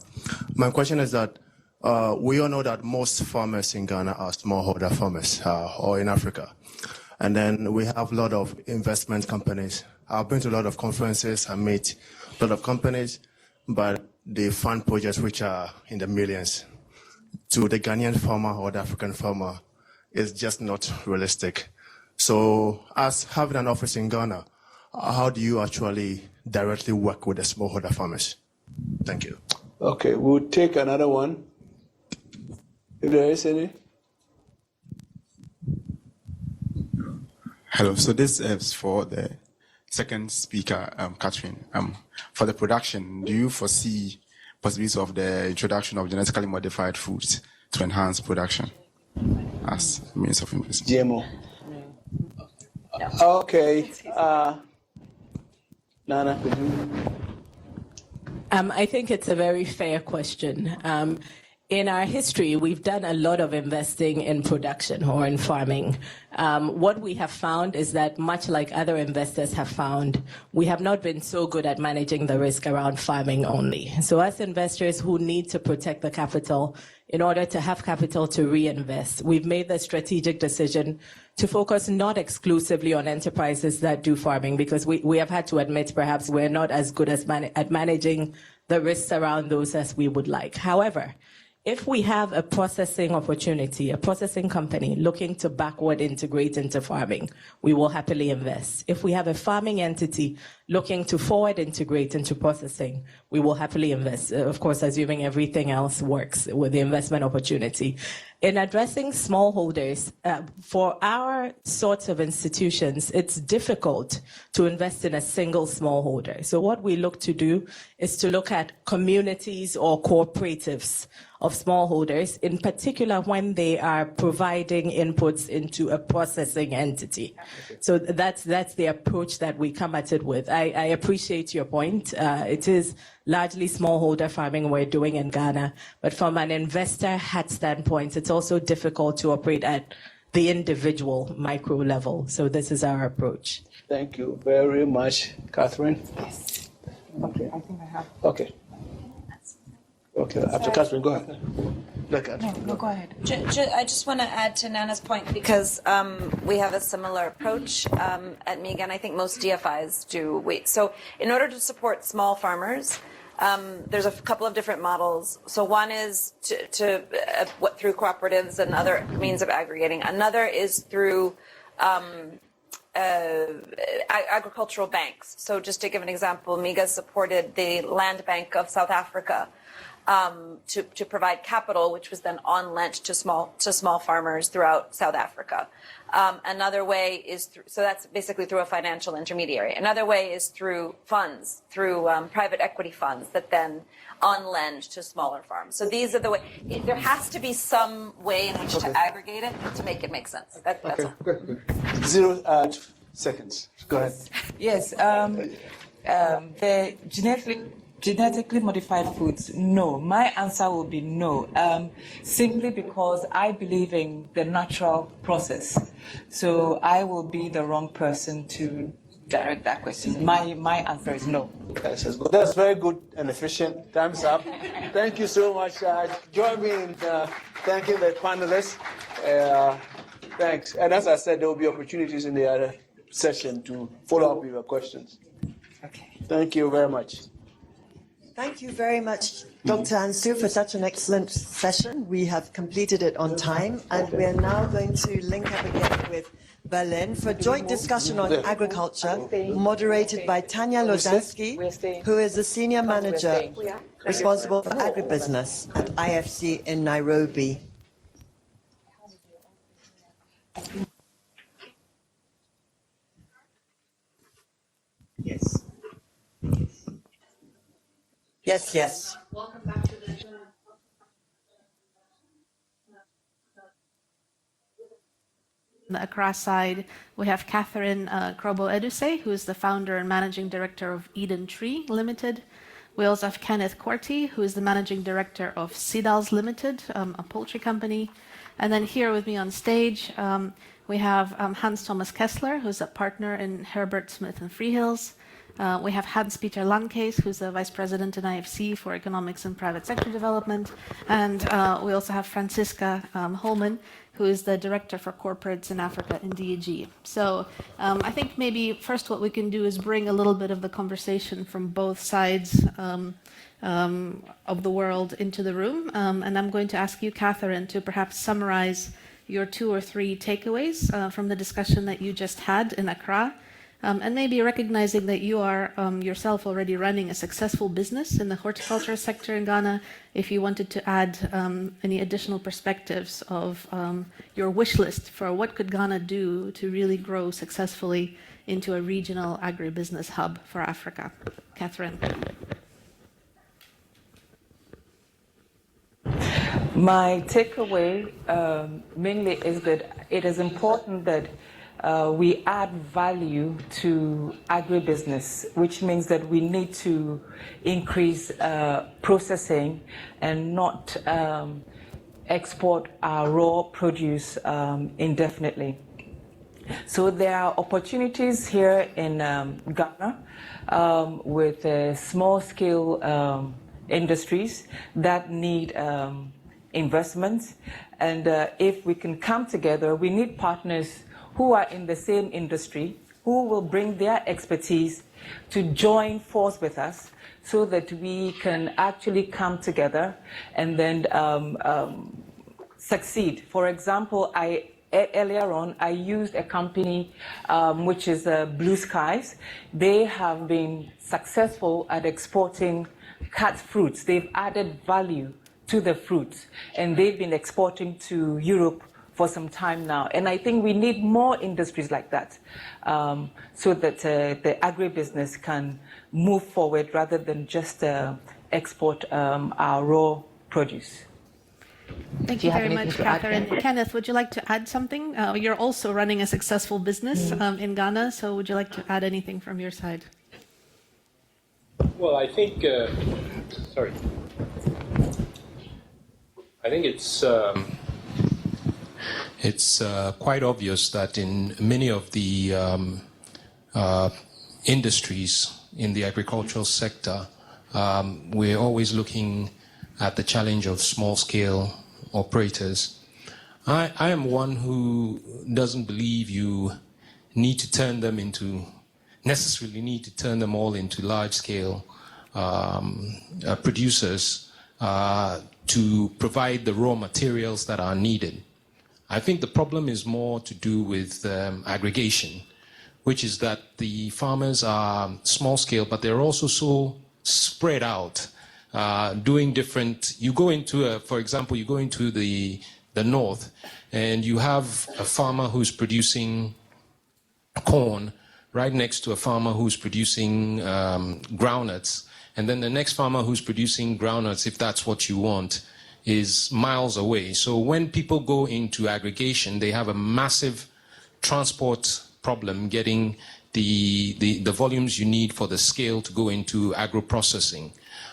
My question is that we all know that most farmers in Ghana are smallholder farmers or in Africa. And then we have a lot of investment companies. I've been to a lot of conferences, I met a lot of companies, but they fund projects which are in the millions. To the Ghanaian farmer or the African farmer, it's just not realistic. So as having an office in Ghana, how do you actually directly work with the smallholder farmers? Thank you.
Okay, we'll take another one, if there is any.
Hello, so this is for the second speaker, Catherine. For the production, do you foresee possibilities of the introduction of genetically modified foods to enhance production as means of investment?
GMO. Okay. Nana, could you?
I think it's a very fair question. In our history, we've done a lot of investing in production or in farming. What we have found is that, much like other investors have found, we have not been so good at managing the risk around farming only. So as investors who need to protect the capital in order to have capital to reinvest, we've made the strategic decision to focus not exclusively on enterprises that do farming, because we have had to admit perhaps we're not as good as at managing the risks around those as we would like. However, if we have a processing opportunity, a processing company looking to backward integrate into farming, we will happily invest. If we have a farming entity looking to forward integrate into processing, we will happily invest, of course, assuming everything else works with the investment opportunity. In addressing smallholders, for our sorts of institutions, it's difficult to invest in a single smallholder. So what we look to do is to look at communities or cooperatives of smallholders, in particular when they are providing inputs into a processing entity. So that's the approach that we come at it with. I appreciate your point. It is largely smallholder farming we're doing in Ghana, but from an investor hat standpoint, it's also difficult to operate at the individual micro level. So this is our approach.
Thank you very much, Catherine.
Yes. Okay, I think I have.
Okay. Okay, after Catherine, go ahead.
No, go ahead.
I just want to add to Nana's point, because we have a similar approach at MIGA, and I think most DFIs do. So in order to support small farmers, there's a couple of different models. So one is through cooperatives and other means of aggregating. Another is through agricultural banks. So just to give an example, MIGA supported the Land Bank of South Africa to provide capital, which was then on lent to small farmers throughout South Africa. Another way is so that's basically through a financial intermediary. Another way is through funds, through private equity funds that then on lend to smaller farms. So these are the way. There has to be some way in which to aggregate it to make it make sense. That's all.
Good. 0 seconds. Go ahead.
Yes. The genetically modified foods, no. My answer will be no, simply because I believe in the natural process. So I will be the wrong person to direct that question. My answer is no.
That's very good and efficient. Time's up. Thank you so much. Join me in thanking the panelists. Thanks. And as I said, there will be opportunities in the other session to follow up with your questions.
Okay.
Thank you very much.
Thank you very much, Dr. Ansu, for such an excellent session. We have completed it on time, and we are now going to link up again with Berlin for joint discussion on agriculture, moderated by Tanya Lozansky, who is the Senior Manager responsible for agribusiness at IFC in Nairobi.
Yes.
Yes, yes.
Welcome back to the Accra side. We have Catherine Krobo-Eduse, who is the founder and managing director of Eden Tree Limited. We also have Kenneth Corty, who is the managing director of Sidals Limited, a poultry company. And then here with me on stage, we have Hans Thomas Kessler, who's a partner in Herbert Smith and Freehills. We have Hans-Peter Landkees, who's the Vice President in IFC for Economics and Private Sector Development. And we also have Franziska Holman, who is the Director for Corporates in Africa in DEG. So I think maybe first what we can do is bring a little bit of the conversation from both sides of the world into the room. And I'm going to ask you, Catherine, to perhaps summarize your 2 or 3 takeaways from the discussion that you just had in Accra. And maybe recognizing that you are yourself already running a successful business in the horticulture sector in Ghana, if you wanted to add any additional perspectives of your wish list for what could Ghana do to really grow successfully into a regional agribusiness hub for Africa. Catherine.
My takeaway mainly is that it is important that we add value to agribusiness, which means that we need to increase processing and not export our raw produce indefinitely. So there are opportunities here in Ghana with small-scale industries that need investments. And if we can come together, we need partners who are in the same industry, who will bring their expertise to join force with us so that we can actually come together and then succeed. For example, earlier on, I used a company which is Blue Skies. They have been successful at exporting cut fruits. They've added value to the fruits, and they've been exporting to Europe for some time now. And I think we need more industries like that so that the agribusiness can move forward rather than just export our raw produce.
Thank you very much, Catherine. Kenneth, would you like to add something? You're also running a successful business in Ghana, so would you like to add anything from your side?
Well, I think, sorry. I think it's quite obvious that in many of the industries in the agricultural sector, we're always looking at the challenge of small-scale operators. I am one who doesn't believe you necessarily need to turn them all into large-scale producers to provide the raw materials that are needed. I think the problem is more to do with aggregation, which is that the farmers are small scale, but they're also so spread out, doing different. You go into, for example, you go into the north, and you have a farmer who's producing corn right next to a farmer who's producing groundnuts, and then the next farmer who's producing groundnuts, if that's what you want, is miles away. So when people go into aggregation, they have a massive transport problem getting the volumes you need for the scale to go into agro-processing.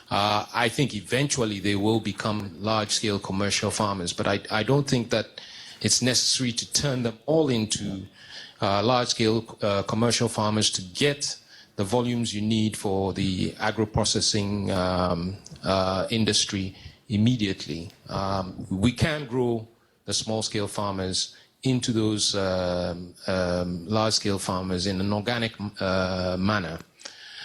I think eventually they will become large-scale commercial farmers, but I don't think that it's necessary to turn them all into large-scale commercial farmers to get the volumes you need for the agro-processing industry immediately. We can grow the small-scale farmers into those large-scale farmers in an organic manner.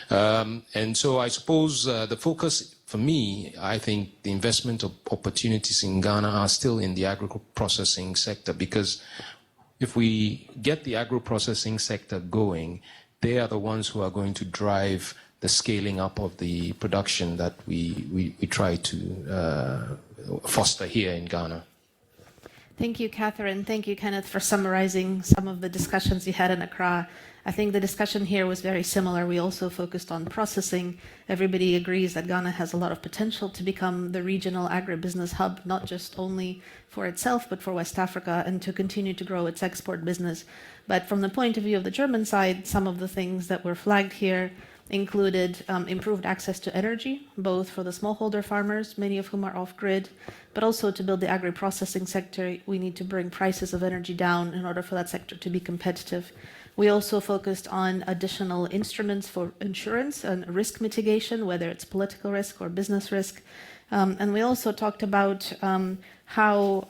And so I suppose the focus for me, I think the investment opportunities in Ghana are still in the agro-processing sector, because if we get the agro-processing sector going, they are the ones who are going to drive the scaling up of the production that we try to foster here in Ghana.
Thank you, Catherine. Thank you, Kenneth, for summarizing some of the discussions you had in Accra. I think the discussion here was very similar. We also focused on processing. Everybody agrees that Ghana has a lot of potential to become the regional agribusiness hub, not just only for itself, but for West Africa, and to continue to grow its export business. But from the point of view of the German side, some of the things that were flagged here included improved access to energy, both for the smallholder farmers, many of whom are off-grid, but also to build the agri-processing sector, we need to bring prices of energy down in order for that sector to be competitive. We also focused on additional instruments for insurance and risk mitigation, whether it's political risk or business risk. And we also talked about how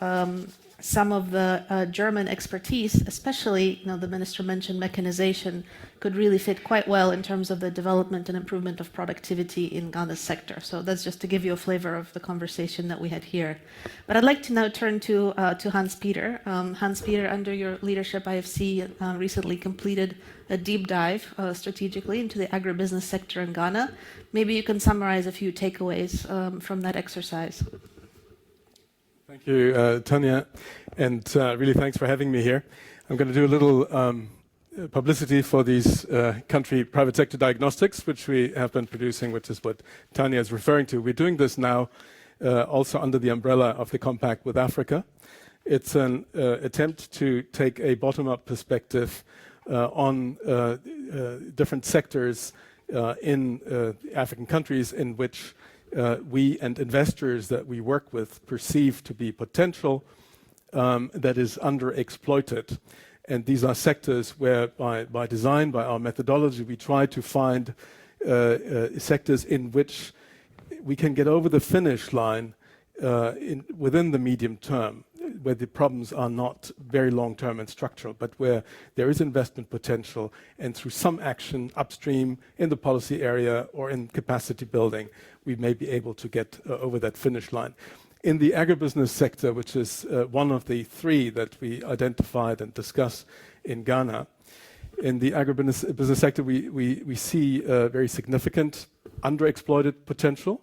some of the German expertise, especially, the minister mentioned mechanization, could really fit quite well in terms of the development and improvement of productivity in Ghana's sector. So that's just to give you a flavor of the conversation that we had here. But I'd like to now turn to Hans-Peter. Hans-Peter, under your leadership, IFC recently completed a deep dive strategically into the agribusiness sector in Ghana. Maybe you can summarize a few takeaways from that exercise.
Thank you, Tanya, and really thanks for having me here. I'm going to do a little publicity for these country private sector diagnostics, which we have been producing, which is what Tanya is referring to. We're doing this now also under the umbrella of the Compact with Africa. It's an attempt to take a bottom-up perspective on different sectors in African countries in which we and investors that we work with perceive to be potential that is underexploited. And these are sectors where, by design, by our methodology, we try to find sectors in which we can get over the finish line within the medium term, where the problems are not very long-term and structural, but where there is investment potential, and through some action upstream in the policy area or in capacity building, we may be able to get over that finish line. In the agribusiness sector, which is one of the three that we identified and discussed in Ghana, in the agribusiness sector, we see very significant underexploited potential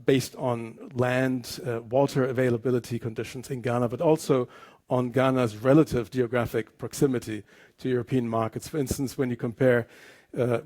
based on land, water availability conditions in Ghana, but also on Ghana's relative geographic proximity to European markets. For instance, when you compare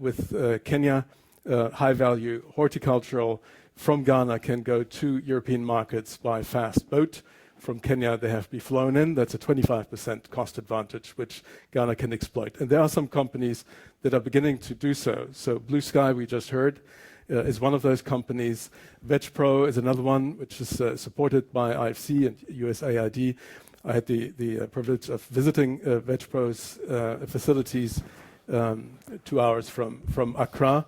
with Kenya, high-value horticultural from Ghana can go to European markets by fast boat. From Kenya, they have to be flown in. That's a 25% cost advantage, which Ghana can exploit. And there are some companies that are beginning to do so. So Blue Sky, we just heard, is one of those companies. VegPro is another one, which is supported by IFC and USAID. I had the privilege of visiting VegPro's facilities 2 hours from Accra.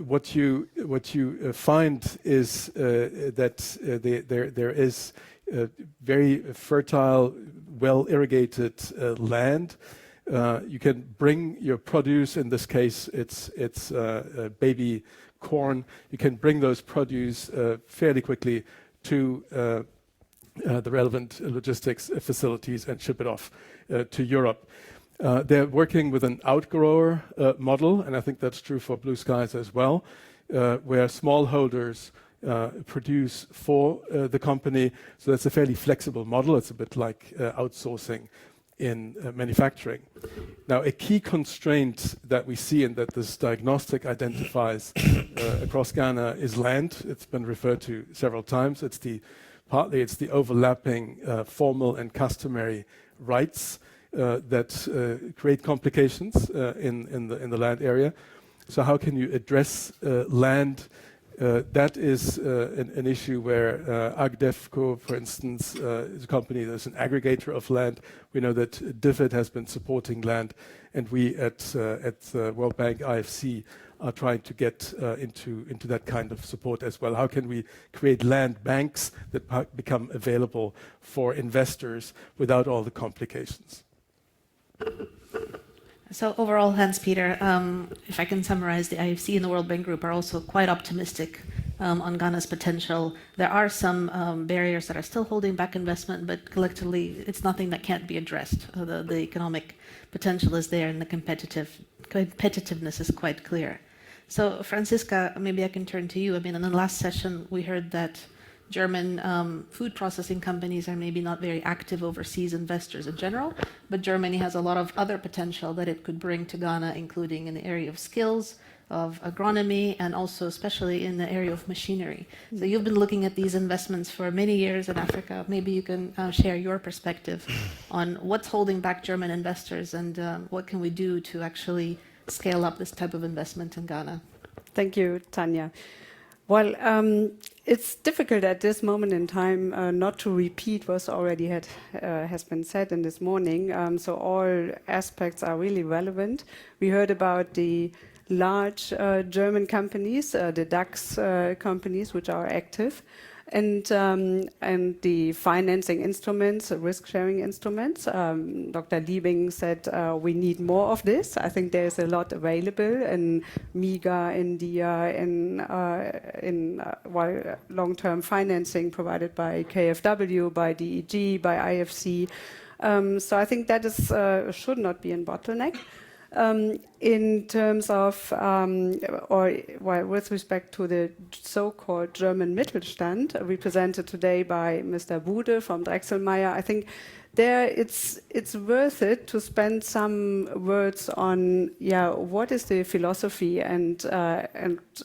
What you find is that there is very fertile, well-irrigated land. You can bring your produce, in this case it's baby corn, you can bring those produce fairly quickly to the relevant logistics facilities and ship it off to Europe. They're working with an outgrower model, and I think that's true for Blue Skies as well, where smallholders produce for the company. So that's a fairly flexible model. It's a bit like outsourcing in manufacturing. Now, a key constraint that we see and that this diagnostic identifies across Ghana is land. It's been referred to several times. Partly it's the overlapping formal and customary rights that create complications in the land area. So how can you address land? That is an issue where AgDevco, for instance, is a company that's an aggregator of land. We know that DFID has been supporting land, and we at World Bank IFC are trying to get into that kind of support as well. How can we create land banks that become available for investors without all the complications?
So overall, Hans-Peter, if I can summarize, the IFC and the World Bank Group are also quite optimistic on Ghana's potential. There are some barriers that are still holding back investment, but collectively, it's nothing that can't be addressed. The economic potential is there, and the competitiveness is quite clear. So, Francisca, maybe I can turn to you. I mean, in the last session, we heard that German food processing companies are maybe not very active overseas investors in general, but Germany has a lot of other potential that it could bring to Ghana, including in the area of skills, of agronomy, and also especially in the area of machinery. So you've been looking at these investments for many years in Africa. Maybe you can share your perspective on what's holding back German investors and what can we do to actually scale up this type of investment in Ghana.
Thank you, Tanya. Well, it's difficult at this moment in time not to repeat what already has been said in this morning. So all aspects are really relevant. We heard about the large German companies, the DAX companies, which are active, and the financing instruments, risk-sharing instruments. Dr. Liebing said we need more of this. I think there's a lot available in MIGA, India, in long-term financing provided by KfW, by DEG, by IFC. So I think that is should not be a bottleneck. In terms of, with respect to the so-called German Mittelstand, represented today by Mr. Bude from Drechselmeier, I think there it's worth it to spend some words on, what is the philosophy and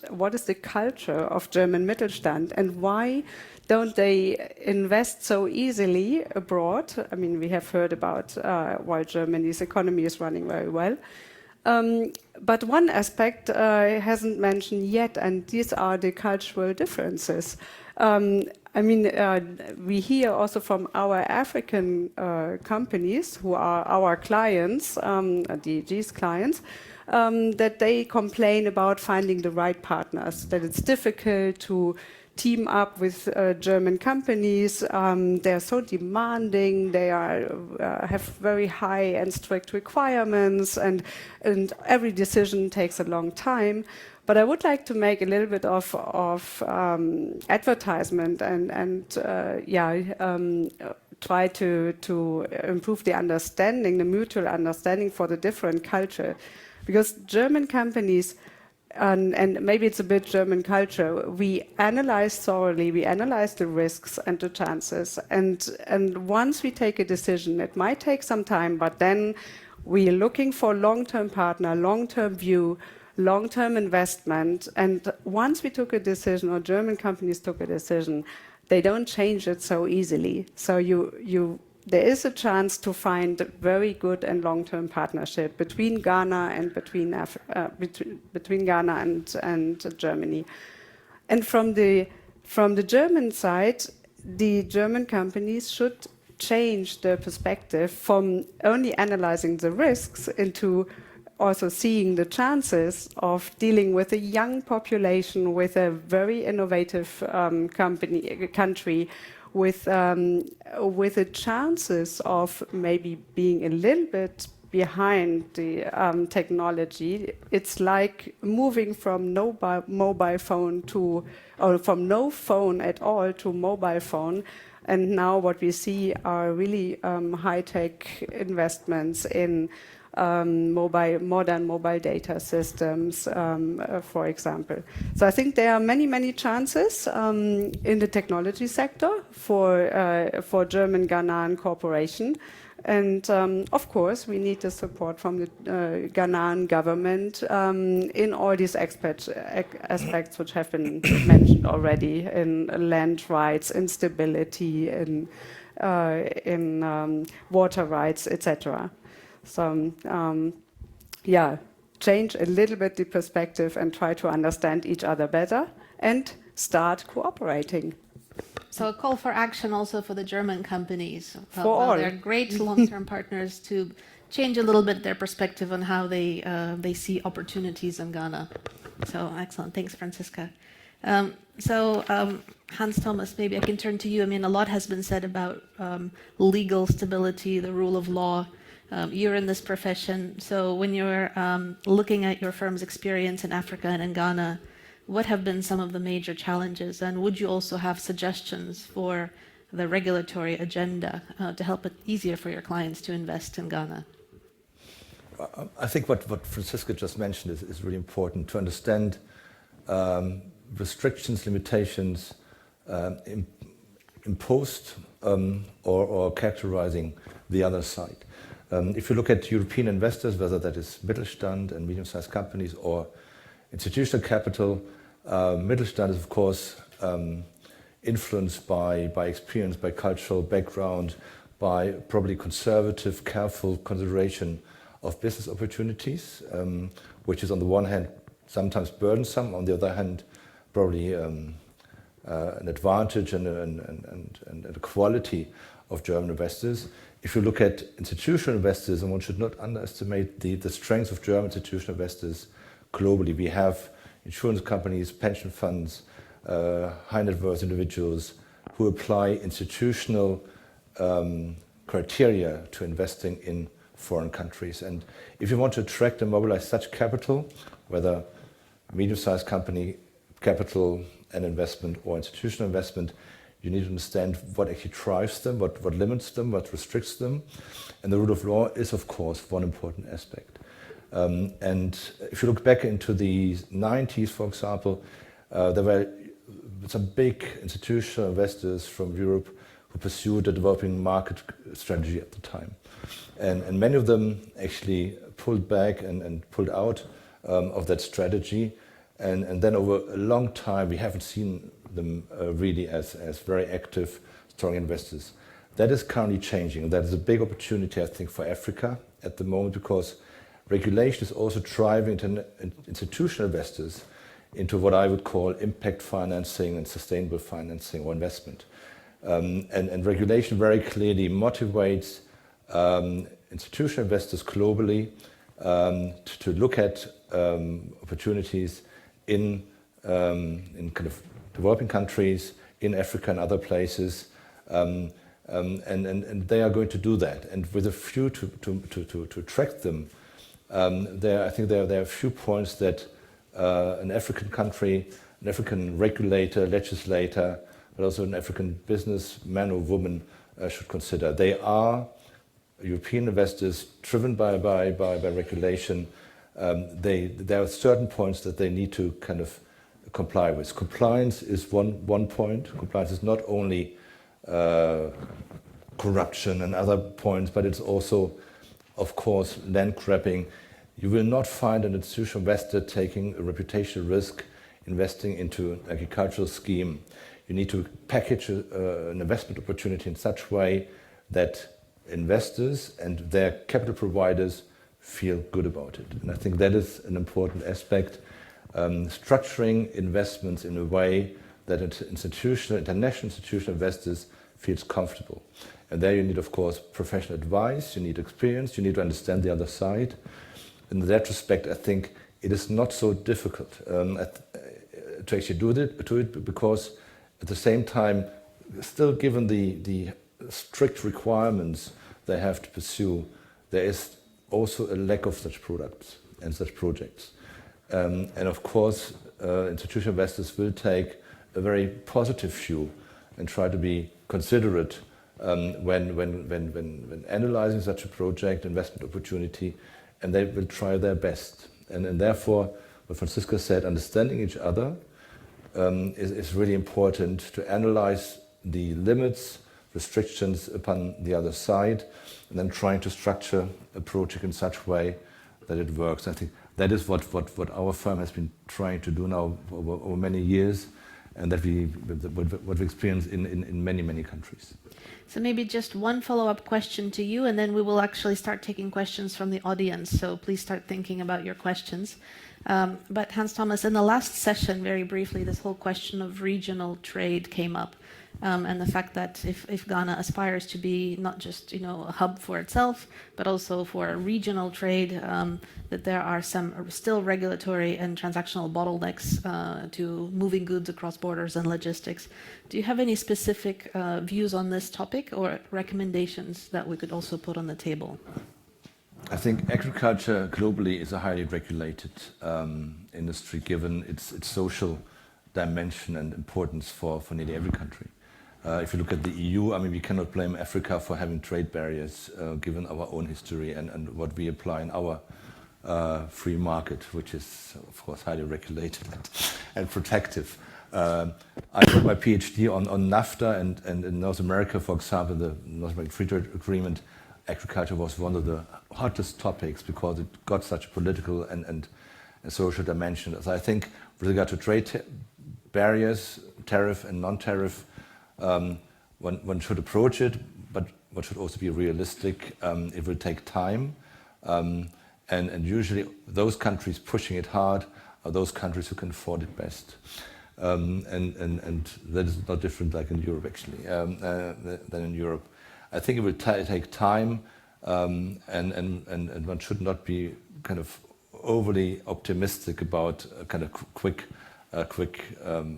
what is the culture of German Mittelstand, and why don't they invest so easily abroad? I mean, we have heard about why Germany's economy is running very well. But one aspect hasn't mentioned yet, and these are the cultural differences. I mean, we hear also from our African companies who are our clients, DEG's clients, that they complain about finding the right partners, that it's difficult to team up with German companies. They're so demanding. They have very high and strict requirements, and every decision takes a long time. But I would like to make a little bit of advertisement and try to improve the understanding, the mutual understanding for the different culture, because German companies. And maybe it's a bit German culture. We analyze thoroughly, we analyze the risks and the chances. And once we take a decision, it might take some time, but then we are looking for long-term partner, long-term view, long-term investment. And once we took a decision, or German companies took a decision, they don't change it so easily. So there is a chance to find a very good and long-term partnership between Ghana and between Ghana and Germany. And from the German side, the German companies should change their perspective from only analyzing the risks into also seeing the chances of dealing with a young population, with a very innovative country, with the chances of maybe being a little bit behind the technology. It's like moving from mobile phone or from no phone at all to mobile phone. And now what we see are really high-tech investments in modern mobile data systems, for example. So I think there are many, many chances in the technology sector for German Ghanaian cooperation. And of course, we need the support from the Ghanaian government in all these aspects which have been mentioned already, in land rights, instability, in water rights, etc. So, change a little bit the perspective and try to understand each other better and start cooperating.
So a call for action also for the German companies.
For all.
They're great long-term partners to change a little bit their perspective on how they see opportunities in Ghana. So excellent. Thanks, Franziska. Hans Thomas, maybe I can turn to you. I mean, a lot has been said about legal stability, the rule of law. You're in this profession, so when you're looking at your firm's experience in Africa and in Ghana, what have been some of the major challenges, and would you also have suggestions for the regulatory agenda to help it easier for your clients to invest in Ghana?
I think what Franziska just mentioned is really important to understand restrictions, limitations, imposed or characterizing the other side. If you look at European investors, whether that is Mittelstand and medium-sized companies or institutional capital, Mittelstand is of course influenced by experience, by cultural background, by probably conservative, careful consideration of business opportunities, which is on the one hand sometimes burdensome, on the other hand probably an advantage and a quality of German investors. If you look at institutional investors, and one should not underestimate the strength of German institutional investors globally. We have insurance companies, pension funds, high net worth individuals who apply institutional criteria to investing in foreign countries. And if you want to attract and mobilize such capital, whether medium-sized company capital and investment or institutional investment, you need to understand what actually drives them, what limits them, what restricts them. And the rule of law is, of course, one important aspect. And if you look back into the 90s, for example, there were some big institutional investors from Europe who pursued a developing market strategy at the time. And many of them actually pulled back and pulled out of that strategy. And then over a long time, we haven't seen them really as very active, strong investors. That is currently changing. That is a big opportunity, I think, for Africa at the moment, because regulation is also driving institutional investors into what I would call impact financing and sustainable financing or investment. And regulation very clearly motivates institutional investors globally to look at opportunities in kind of developing countries, in Africa and other places, and they are going to do that. And with a view to attract them, I think there are a few points that an African country, an African regulator, legislator, but also an African businessman or woman should consider. They are European investors driven by regulation. There are certain points that they need to kind of comply with. Compliance is one point. Compliance is not only corruption and other points, but it's also, of course, land grabbing. You will not find an institutional investor taking a reputational risk investing into an agricultural scheme. You need to package an investment opportunity in such a way that investors and their capital providers feel good about it. And I think that is an important aspect. Structuring investments in a way that international institutional investors feels comfortable. And there you need, of course, professional advice, you need experience, you need to understand the other side. In that respect, I think it is not so difficult to actually do it because at the same time, still given the strict requirements they have to pursue, there is also a lack of such products and such projects. And of course, institutional investors will take a very positive view and try to be considerate when analyzing such a project, investment opportunity, and they will try their best. And therefore, what Francisco said, understanding each other is really important to analyze the limits, restrictions upon the other side, and then trying to structure a project in such a way that it works. I think that is what our firm has been trying to do now over many years, and that what we experience in many countries.
So maybe just one follow-up question to you, and then we will actually start taking questions from the audience. So please start thinking about your questions. But Hans Thomas, in the last session, very briefly, this whole question of regional trade came up. And the fact that if Ghana aspires to be not just a hub for itself, but also for regional trade, that there are some still regulatory and transactional bottlenecks to moving goods across borders and logistics. Do you have any specific views on this topic or recommendations that we could also put on the table?
I think agriculture globally is a highly regulated industry, given its social dimension and importance for nearly every country. If you look at the EU, I mean, we cannot blame Africa for having trade barriers, given our own history and what we apply in our free market, which is, of course, highly regulated and protective. I got my PhD on NAFTA, and in North America, for example, the North American Free Trade Agreement, agriculture was one of the hottest topics because it got such a political and a social dimension. So I think with regard to trade barriers, tariff and non-tariff, one should approach it, but one should also be realistic. It will take time. And usually those countries pushing it hard are those countries who can afford it best. And that is not different like in Europe, actually, than in Europe. I think it will take time, and one should not be kind of overly optimistic about kind of quick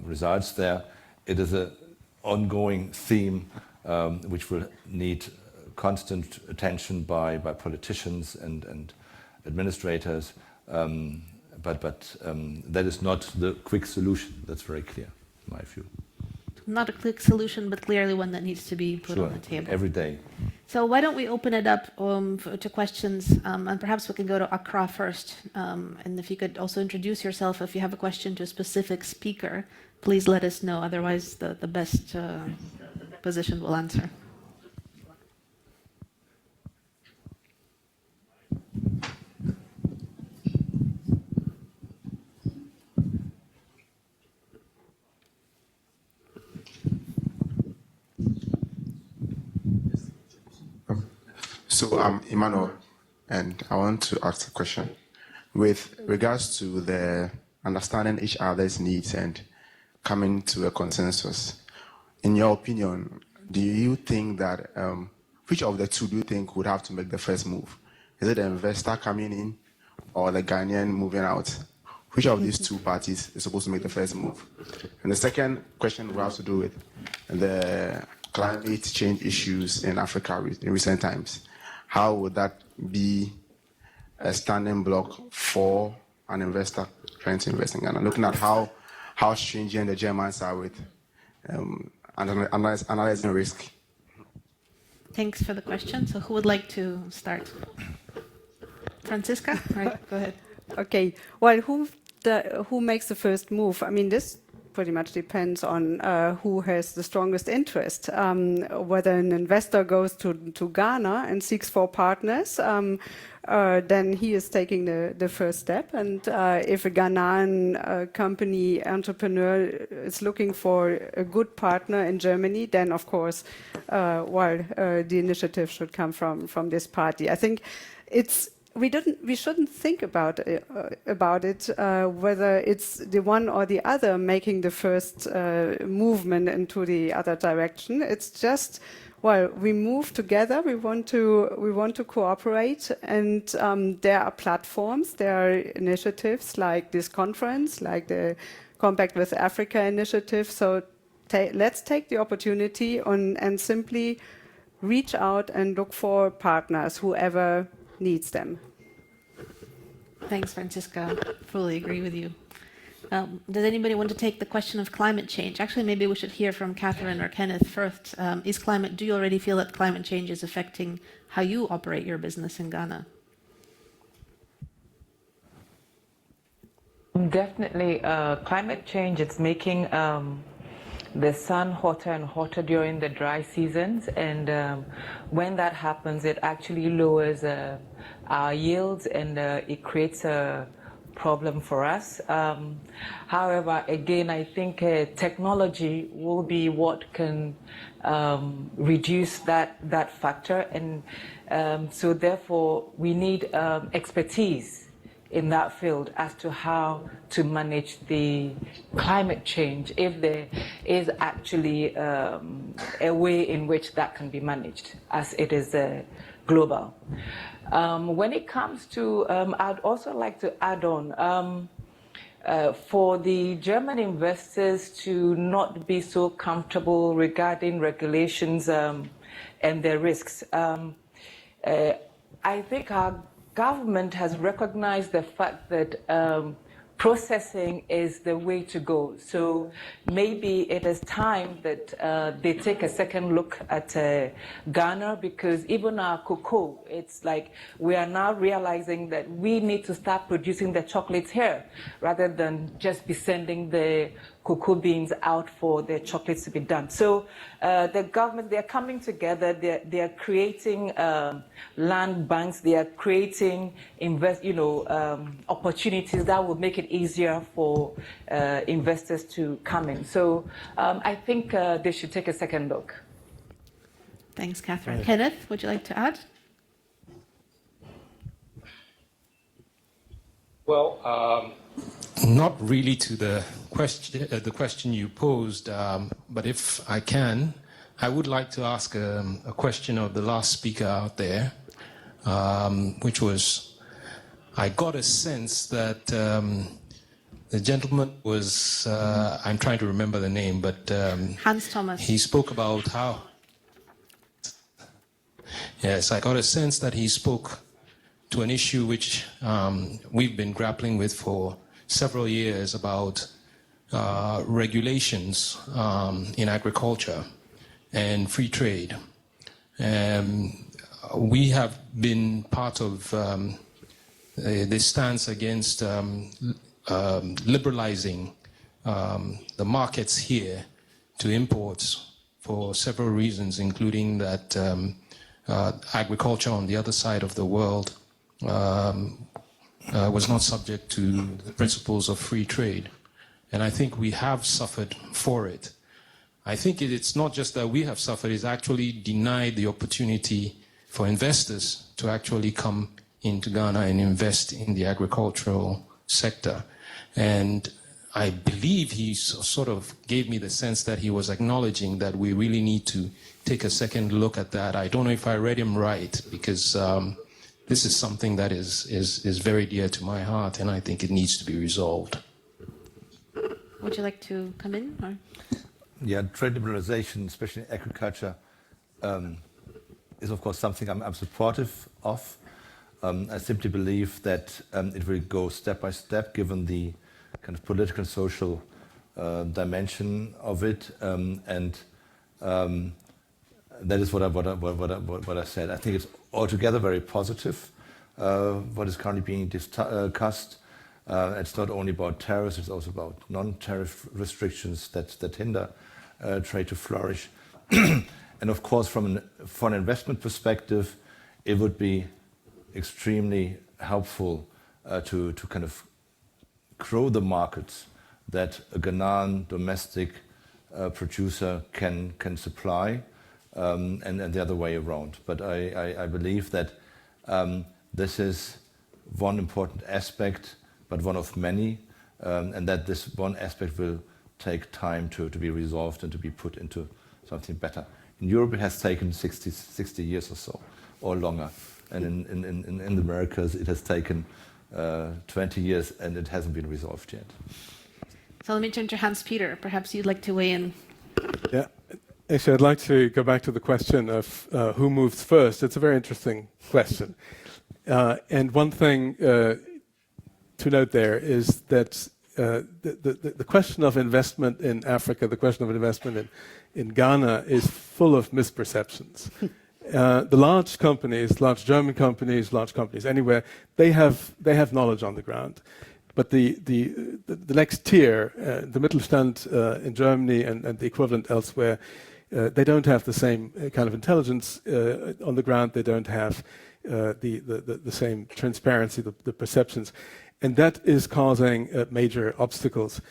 results there. It is an ongoing theme which will need constant attention by politicians and administrators, but that is not the quick solution. That's very clear, in my view.
Not a quick solution, but clearly one that needs to be put on the table.
Every day.
So why don't we open it up to questions, and perhaps we can go to Accra first. And if you could also introduce yourself, if you have a question to a specific speaker, please let us know. Otherwise, the best position will answer.
So I'm Emmanuel, and I want to ask a question. With regards to the understanding each other's needs and coming to a consensus, in your opinion, do you think that, which of the two do you think would have to make the first move? Is it the investor coming in or the Ghanaian moving out? Which of these two parties is supposed to make the first move? And the second question will have to do with the climate change issues in Africa in recent times. How would that be a standing block for an investor trying to invest in Ghana? Looking at how stringent the Germans are with analyzing risk.
Thanks for the question. So who would like to start? Franziska? Right, go ahead.
Okay. Well, who makes the first move? I mean, this pretty much depends on who has the strongest interest. Whether an investor goes to Ghana and seeks for partners, then he is taking the first step. And if a Ghanaian company entrepreneur is looking for a good partner in Germany, then of course, the initiative should come from this party. I think we shouldn't think about it whether it's the one or the other making the first movement into the other direction. It's just, we move together. We want to cooperate, and there are platforms, there are initiatives like this conference, like the Compact with Africa initiative. So let's take the opportunity and simply reach out and look for partners, whoever needs them.
Thanks, Franziska. Fully agree with you. Does anybody want to take the question of climate change? Actually, maybe we should hear from Catherine or Kenneth first. Do you already feel that climate change is affecting how you operate your business in Ghana?
Definitely, climate change is making the sun hotter and hotter during the dry seasons, and when that happens, it actually lowers our yields, and it creates a problem for us. However, again, I think technology will be what can reduce that factor, and so therefore we need expertise in that field as to how to manage the climate change, if there is actually a way in which that can be managed, as it is global. When it comes to, I'd also like to add on, for the German investors to not be so comfortable regarding regulations and their risks. I think our government has recognized the fact that processing is the way to go. So maybe it is time that they take a second look at Ghana, because even our cocoa, it's like we are now realizing that we need to start producing the chocolates here rather than just be sending the cocoa beans out for their chocolates to be done. So the government, they're coming together, they're creating land banks, they are creating opportunities that will make it easier for investors to come in. So I think they should take a second look.
Thanks, Catherine. Kenneth, would you like to add?
Well, not really to the question you posed, but if I can, I would like to ask a question of the last speaker out there, which was, I got a sense that the gentleman was, I'm trying to remember the name, but
Hans Thomas.
He spoke about how, yes, I got a sense that he spoke to an issue which we've been grappling with for several years about regulations in agriculture and free trade. We have been part of this stance against liberalizing the markets here to imports for several reasons, including that agriculture on the other side of the world was not subject to the principles of free trade. And I think we have suffered for it. I think it's not just that we have suffered, it's actually denied the opportunity for investors to actually come into Ghana and invest in the agricultural sector. And I believe he sort of gave me the sense that he was acknowledging that we really need to take a second look at that. I don't know if I read him right, because this is something that is very dear to my heart, and I think it needs to be resolved.
Would you like to come in? Or?
Yeah, trade liberalization, especially in agriculture, is of course something I'm supportive of. I simply believe that it will go step by step, given the kind of political and social dimension of it, and that is what I said. I think it's altogether very positive. What is currently being discussed, it's not only about tariffs; it's also about non-tariff restrictions that hinder trade to flourish. And of course, from an investment perspective, it would be extremely helpful to kind of grow the markets that a Ghanaian domestic producer can supply, and the other way around. But I believe that this is one important aspect, but one of many, and that this one aspect will take time to be resolved and to be put into something better. In Europe, it has taken 60 years or so, or longer. And in the Americas, it has taken 20 years, and it hasn't been resolved yet.
So let me turn to Hans-Peter. Perhaps you'd like to weigh in.
Yeah. Actually, I'd like to go back to the question of who moves first. It's a very interesting question. And one thing to note there is that the question of investment in Africa, the question of investment in Ghana is full of misperceptions. The large companies, large German companies, large companies anywhere, they have knowledge on the ground. But the next tier, the Mittelstand in Germany and the equivalent elsewhere, they don't have the same kind of intelligence on the ground. They don't have the same transparency, the perceptions. And that is causing major obstacles.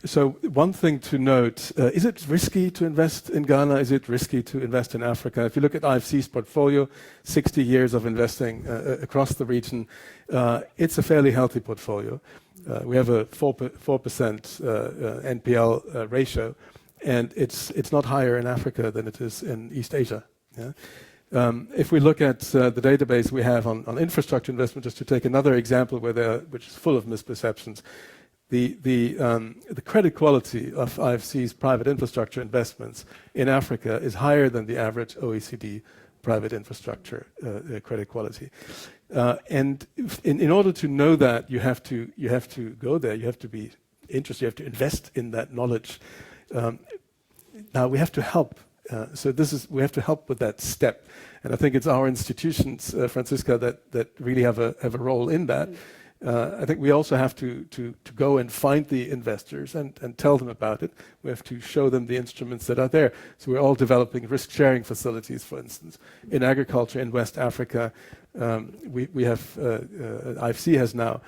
So one thing to note, is it risky to invest in Ghana? Is it risky to invest in Africa? If you look at IFC's portfolio, 60 years of investing across the region, it's a fairly healthy portfolio. We have a 4% NPL ratio, and it's not higher in Africa than it is in East Asia. Yeah? If we look at the database we have on infrastructure investment, just to take another example which is full of misperceptions, the credit quality of IFC's private infrastructure investments in Africa is higher than the average OECD private infrastructure credit quality. And in order to know that, you have to go there. You have to be interested. You have to invest in that knowledge. Now we have to help. We have to help with that step, and I think it's our institutions, Francisca, that really have a role in that. I think we also have to go and find the investors and tell them about it. We have to show them the instruments that are there. So we're all developing risk-sharing facilities, for instance. In agriculture in West Africa, we have, IFC has now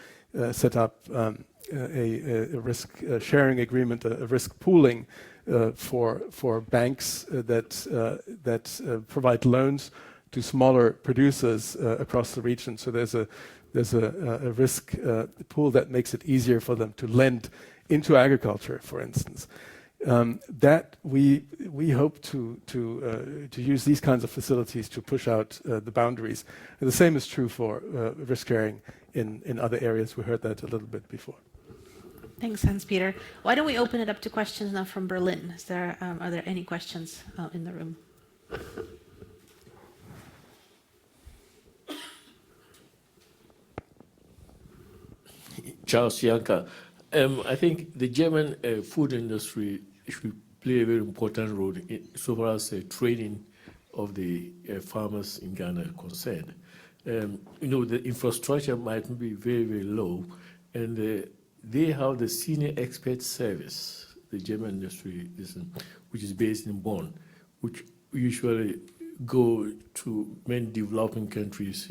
set up a risk-sharing agreement, a risk pooling for banks that provide loans to smaller producers across the region. So there's a risk pool that makes it easier for them to lend into agriculture, for instance. That we hope to use these kinds of facilities to push out the boundaries. And the same is true for risk sharing in other areas. We heard that a little bit before.
Thanks, Hans-Peter. Why don't we open it up to questions now from Berlin? Are there any questions in the room?
Charles Janka. I think the German food industry should play a very important role so far as training of the farmers in Ghana are concerned. The infrastructure might be very, very low, and they have the senior expert service, the German industry, which is based in Bonn, which usually go to many developing countries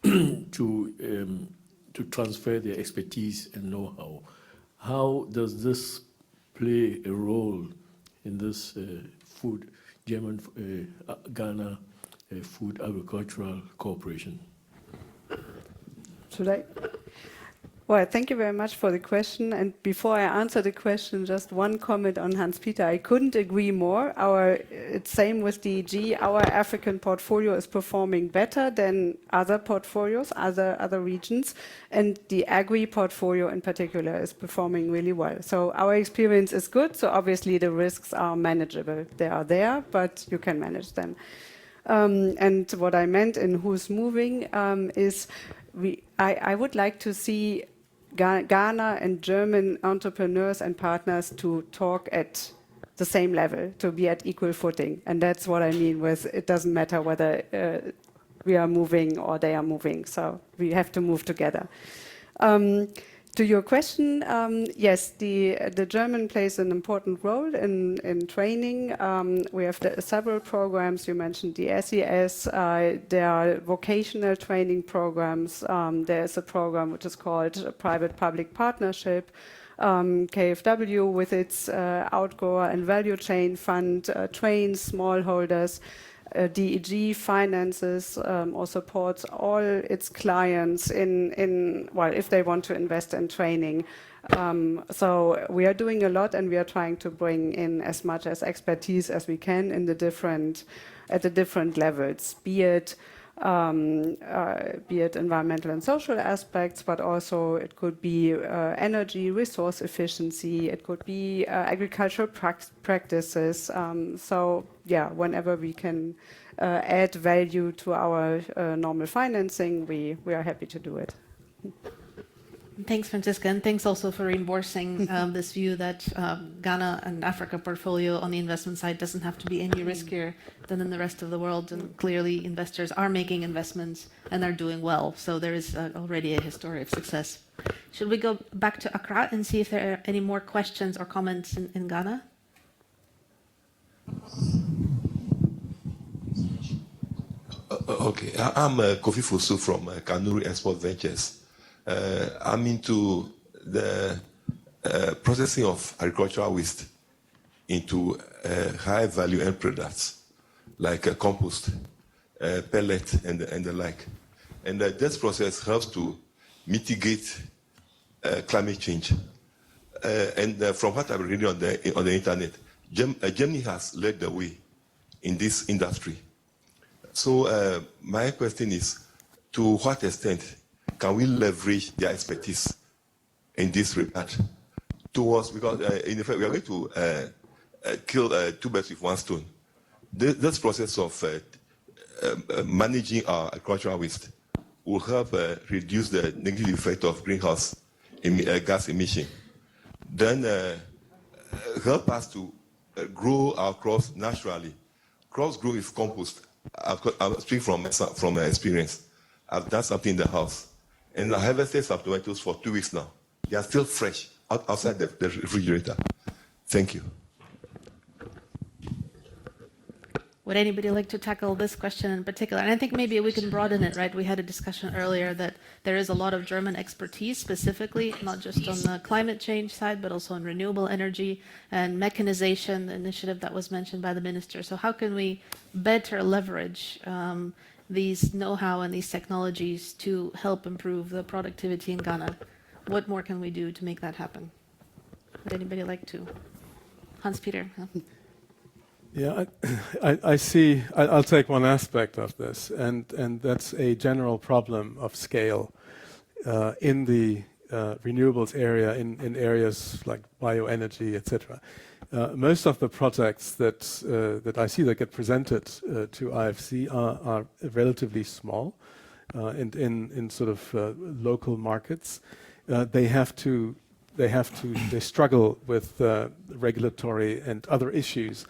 to transfer their expertise and know-how. How does this play a role in this German Ghana Food Agricultural Cooperation?
Should I? Well, thank you very much for the question. And before I answer the question, just one comment on Hans-Peter. I couldn't agree more. It's same with DEG. Our African portfolio is performing better than other portfolios, other regions. And the agri portfolio in particular is performing really well. So our experience is good. So obviously the risks are manageable. They are there, but you can manage them. And what I meant in who's moving is I would like to see Ghana and German entrepreneurs and partners to talk at the same level, to be at equal footing. And that's what I mean with it doesn't matter whether we are moving or they are moving. So we have to move together. To your question, yes, the German plays an important role in training. We have several programs. You mentioned the SES. There are vocational training programs. There's a program which is called Private-Public Partnership. KfW, with its Outgrower and Value Chain Fund, trains smallholders. DEG finances or supports all its clients if they want to invest in training. So we are doing a lot, and we are trying to bring in as much as expertise as we can at the different levels, be it environmental and social aspects, but also it could be energy, resource efficiency, it could be agricultural practices. So yeah, whenever we can add value to our normal financing, we are happy to do it.
Thanks, Franziska, and thanks also for reinforcing this view that Ghana and Africa portfolio on the investment side doesn't have to be any riskier than in the rest of the world. And clearly, investors are making investments and are doing well. So there is already a history of success. Should we go back to Accra and see if there are any more questions or comments in Ghana?
Okay, I'm Kofi Fosu from Kanuri Export Ventures. I'm into the processing of agricultural waste into high value end products like compost, pellet, and the like. And this process helps to mitigate climate change. And from what I've read on the internet, Germany has led the way in this industry. So my question is, to what extent can we leverage their expertise in this regard towards, because in effect we are going to kill two birds with one stone. This process of managing our agricultural waste will help reduce the negative effect of greenhouse gas emission. Then help us to grow our crops naturally. Crops grow with compost. I'm speaking from experience. I've done something in the house. And I harvested some tomatoes for 2 weeks now. They are still fresh outside the refrigerator. Thank you.
Would anybody like to tackle this question in particular? And I think maybe we can broaden it, right? We had a discussion earlier that there is a lot of German expertise specifically, not just on the climate change side, but also on renewable energy and mechanization, the initiative that was mentioned by the minister. So how can we better leverage these know-how and these technologies to help improve the productivity in Ghana? What more can we do to make that happen? Would anybody like to? Hans-Peter?
Yeah, I see. I'll take one aspect of this, and that's a general problem of scale in the renewables area, in areas like bioenergy, etc. Most of the projects that I see that get presented to IFC are relatively small, and in sort of local markets. They struggle with regulatory and other issues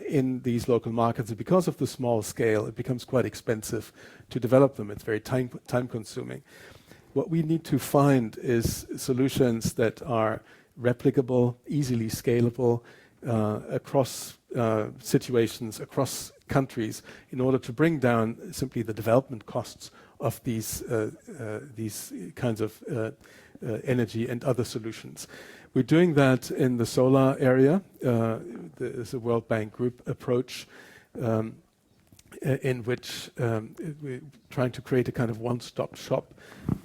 in these local markets. And because of the small scale, it becomes quite expensive to develop them. It's very time consuming. What we need to find is solutions that are replicable, easily scalable across situations, across countries, in order to bring down simply the development costs of these kinds of energy and other solutions. We're doing that in the solar area. There's a World Bank Group approach in which we're trying to create a kind of one-stop shop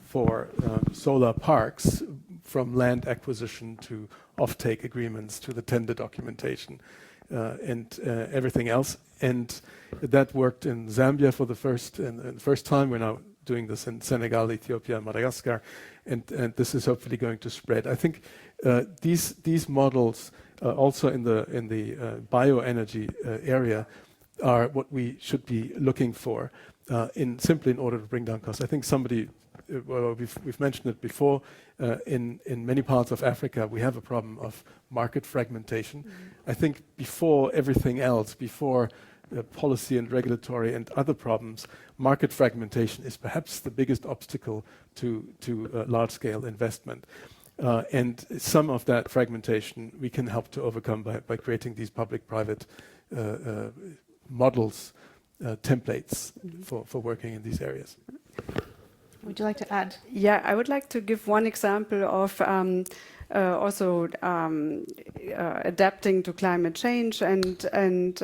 for solar parks, from land acquisition to offtake agreements to the tender documentation and everything else. And that worked in Zambia for the first time. We're now doing this in Senegal, Ethiopia, and Madagascar, and this is hopefully going to spread. I think these models also in the bioenergy area are what we should be looking for simply in order to bring down costs. I think we've mentioned it before. In many parts of Africa, we have a problem of market fragmentation. I think before everything else, before policy and regulatory and other problems, market fragmentation is perhaps the biggest obstacle to large-scale investment. And some of that fragmentation we can help to overcome by creating these public-private models, templates for working in these areas.
Would you like to add?
Yeah, I would like to give one example of also adapting to climate change and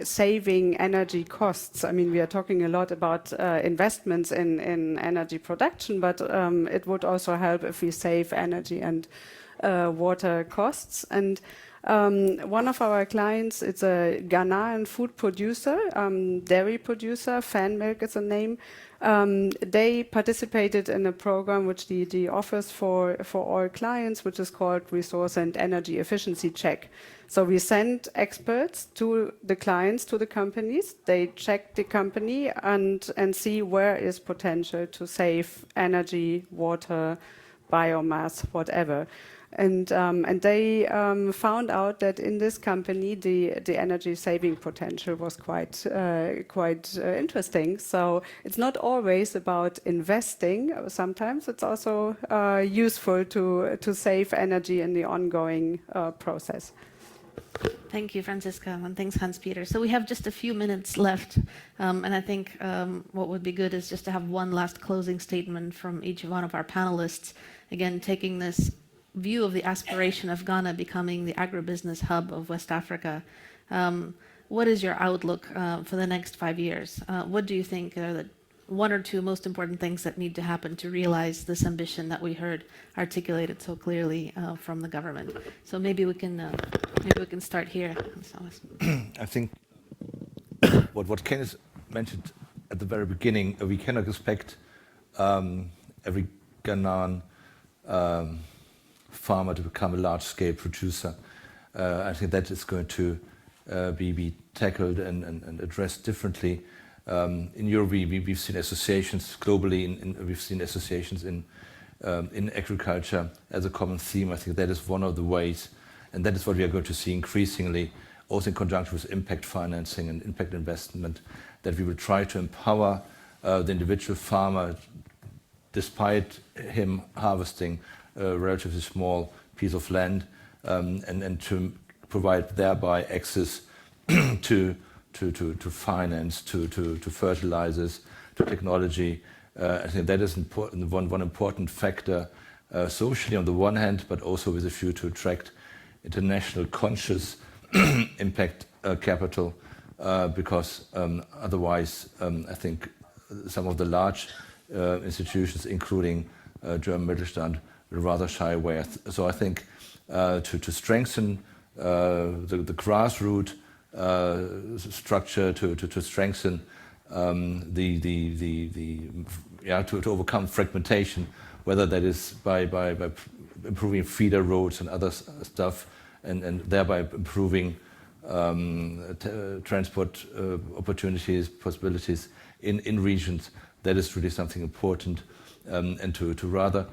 saving energy costs. I mean, we are talking a lot about investments in energy production, but it would also help if we save energy and water costs. And one of our clients, it's a Ghanaian food producer, dairy producer, Fan Milk is the name. They participated in a program which the offers for all clients, which is called Resource and Energy Efficiency Check. So we send experts to the clients, to the companies. They check the company and see where is potential to save energy, water, biomass, whatever. And they found out that in this company the energy saving potential was quite interesting. So it's not always about investing. Sometimes it's also useful to save energy in the ongoing process.
Thank you, Franziska, and thanks, Hans-Peter. So we have just a few minutes left, and I think what would be good is just to have one last closing statement from each one of our panelists. Again, taking this view of the aspiration of Ghana becoming the agribusiness hub of West Africa. What is your outlook for the next 5 years? What do you think are the one or two most important things that need to happen to realize this ambition that we heard articulated so clearly from the government? So maybe we can start here.
I think what Kenneth mentioned at the very beginning, we cannot expect every Ghanaian farmer to become a large-scale producer. I think that is going to be tackled and addressed differently. In Europe, we've seen associations globally, we've seen associations in agriculture as a common theme. I think that is one of the ways, and that is what we are going to see increasingly, also in conjunction with impact financing and impact investment, that we will try to empower the individual farmer despite him harvesting a relatively small piece of land, and to provide thereby access to finance, to fertilizers, to technology. I think that is important, one important factor socially on the one hand, but also with a view to attract international conscious impact capital, because otherwise I think some of the large institutions, including German Mittelstand, will rather shy away. So I think to strengthen the grassroots structure, to strengthen to overcome fragmentation, whether that is by improving feeder roads and other stuff, and thereby improving transport opportunities, possibilities in regions. That is really something important, and to rather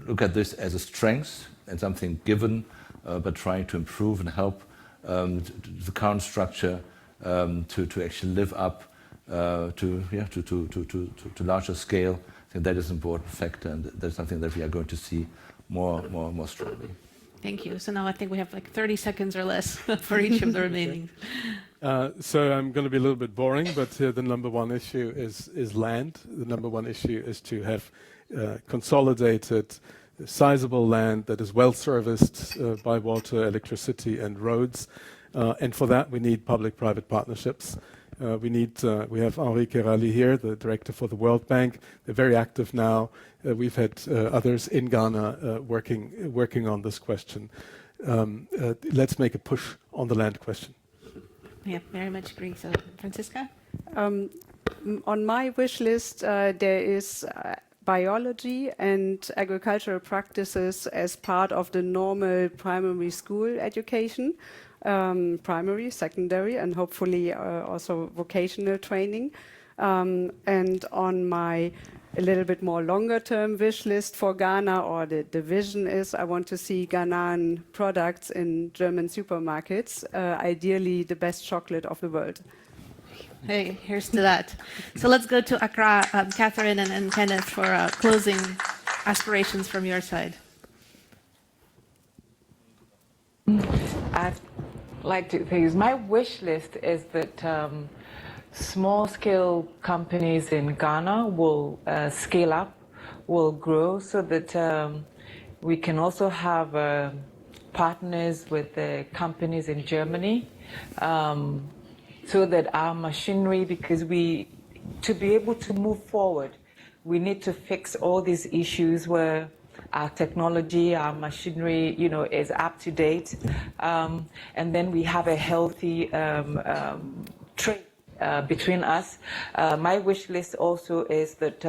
look at this as a strength and something given, but trying to improve and help the current structure to actually live up to larger scale. I think that is an important factor, and that's something that we are going to see more strongly.
Thank you. So now I think we have like 30 seconds or less for each of the remaining.
So I'm going to be a little bit boring, but the number one issue is land. The number one issue is to have consolidated, sizable land that is well serviced by water, electricity, and roads. And for that, we need public-private partnerships. We have Henri Kerali here, the director for the World Bank. They're very active now. We've had others in Ghana working on this question. Let's make a push on the land question.
Yeah, very much agree. So, Franziska?
On my wish list, there is biology and agricultural practices as part of the normal primary school education. Primary, secondary, and hopefully also vocational training. And on my a little bit more longer term wish list for Ghana, or the vision is I want to see Ghanaian products in German supermarkets, ideally the best chocolate of the world.
Hey, here's to that. So let's go to Accra, Catherine and Kenneth for closing aspirations from your side.
I'd like to say my wish list is that small-scale companies in Ghana will scale up, will grow, so that we can also have partners with the companies in Germany, so that our machinery, because to be able to move forward, we need to fix all these issues where our technology, our machinery, is up to date, and then we have a healthy trade between us. My wish list also is that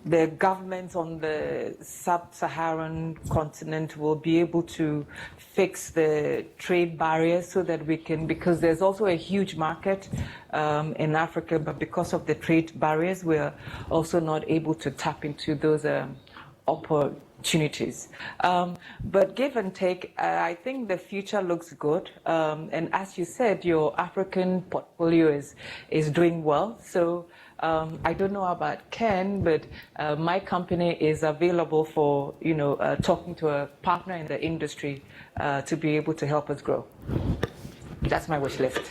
the governments on the sub-Saharan continent will be able to fix the trade barriers so that we can, because there's also a huge market in Africa, but because of the trade barriers, we're also not able to tap into those opportunities. But give and take, I think the future looks good. And as you said, your African portfolio is doing well. So I don't know about Ken, but my company is available for talking to a partner in the industry to be able to help us grow. That's my wish list.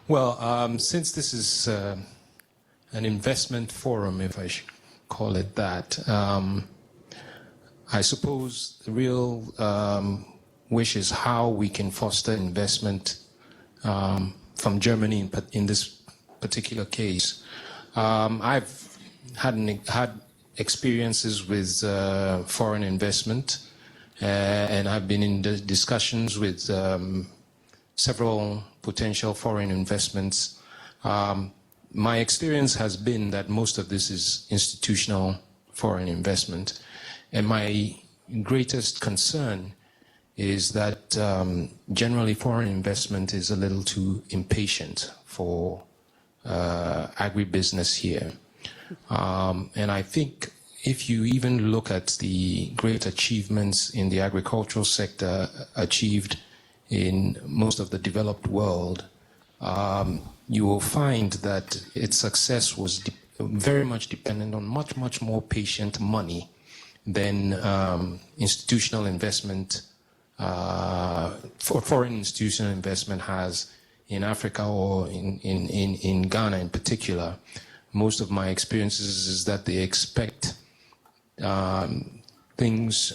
Well, since this is an investment forum, if I should call it that, I suppose the real wish is how we can foster investment from Germany in this particular case. I've had experiences with foreign investment, and I've been in the discussions with several potential foreign investments. My experience has been that most of this is institutional foreign investment. And my greatest concern is that generally foreign investment is a little too impatient for agribusiness here. And I think if you even look at the great achievements in the agricultural sector achieved in most of the developed world, you will find that its success was very much dependent on much more patient money than institutional investment, foreign institutional investment has in Africa or in Ghana in particular. Most of my experiences is that they expect things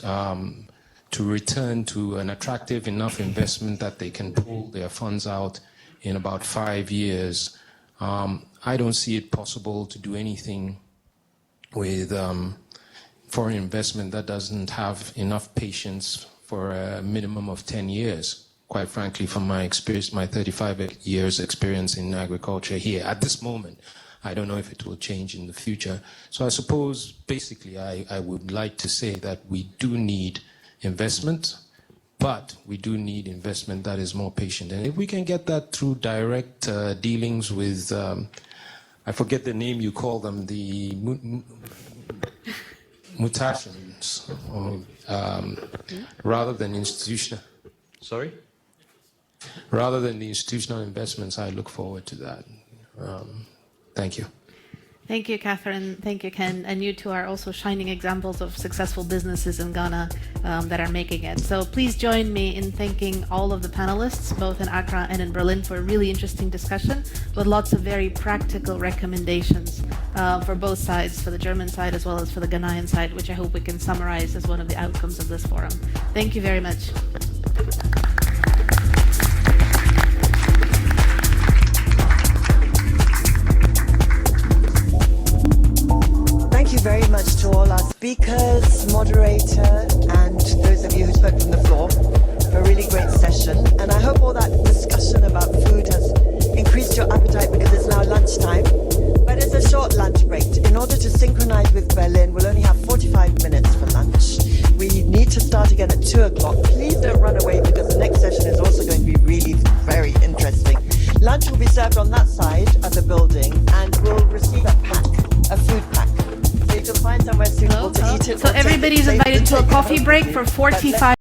to return to an attractive enough investment that they can pull their funds out in about 5 years. I don't see it possible to do anything with foreign investment that doesn't have enough patience for a minimum of 10 years. Quite frankly, from my experience, my 35 years experience in agriculture here at this moment, I don't know if it will change in the future. So I suppose, basically, I would like to say that we do need investment, but we do need investment that is more patient. And if we can get that through direct dealings with, I forget the name you call them, the mutations, rather than institutional, sorry? Rather than the institutional investments, I look forward to that. Thank you.
Thank you, Catherine. Thank you, Ken. And you two are also shining examples of successful businesses in Ghana that are making it. So please join me in thanking all of the panelists, both in Accra and in Berlin, for a really interesting discussion with lots of very practical recommendations for both sides, for the German side as well as for the Ghanaian side, which I hope we can summarize as one of the outcomes of this forum. Thank you very much.
Thank you very much to all our speakers, moderator, and those of you who spoke from the floor for a really great session. And I hope all that discussion about food has increased your appetite, because it's now lunchtime. But it's a short lunch break. In order to synchronize with Berlin, we'll only have 45 minutes for lunch. We need to start again at 2 o'clock. Please don't run away, because the next session is also going to be really very interesting. Lunch will be served on that side of the building, and we'll receive a food pack. So you can find somewhere suitable to eat it.
So everybody's invited to a coffee break for 45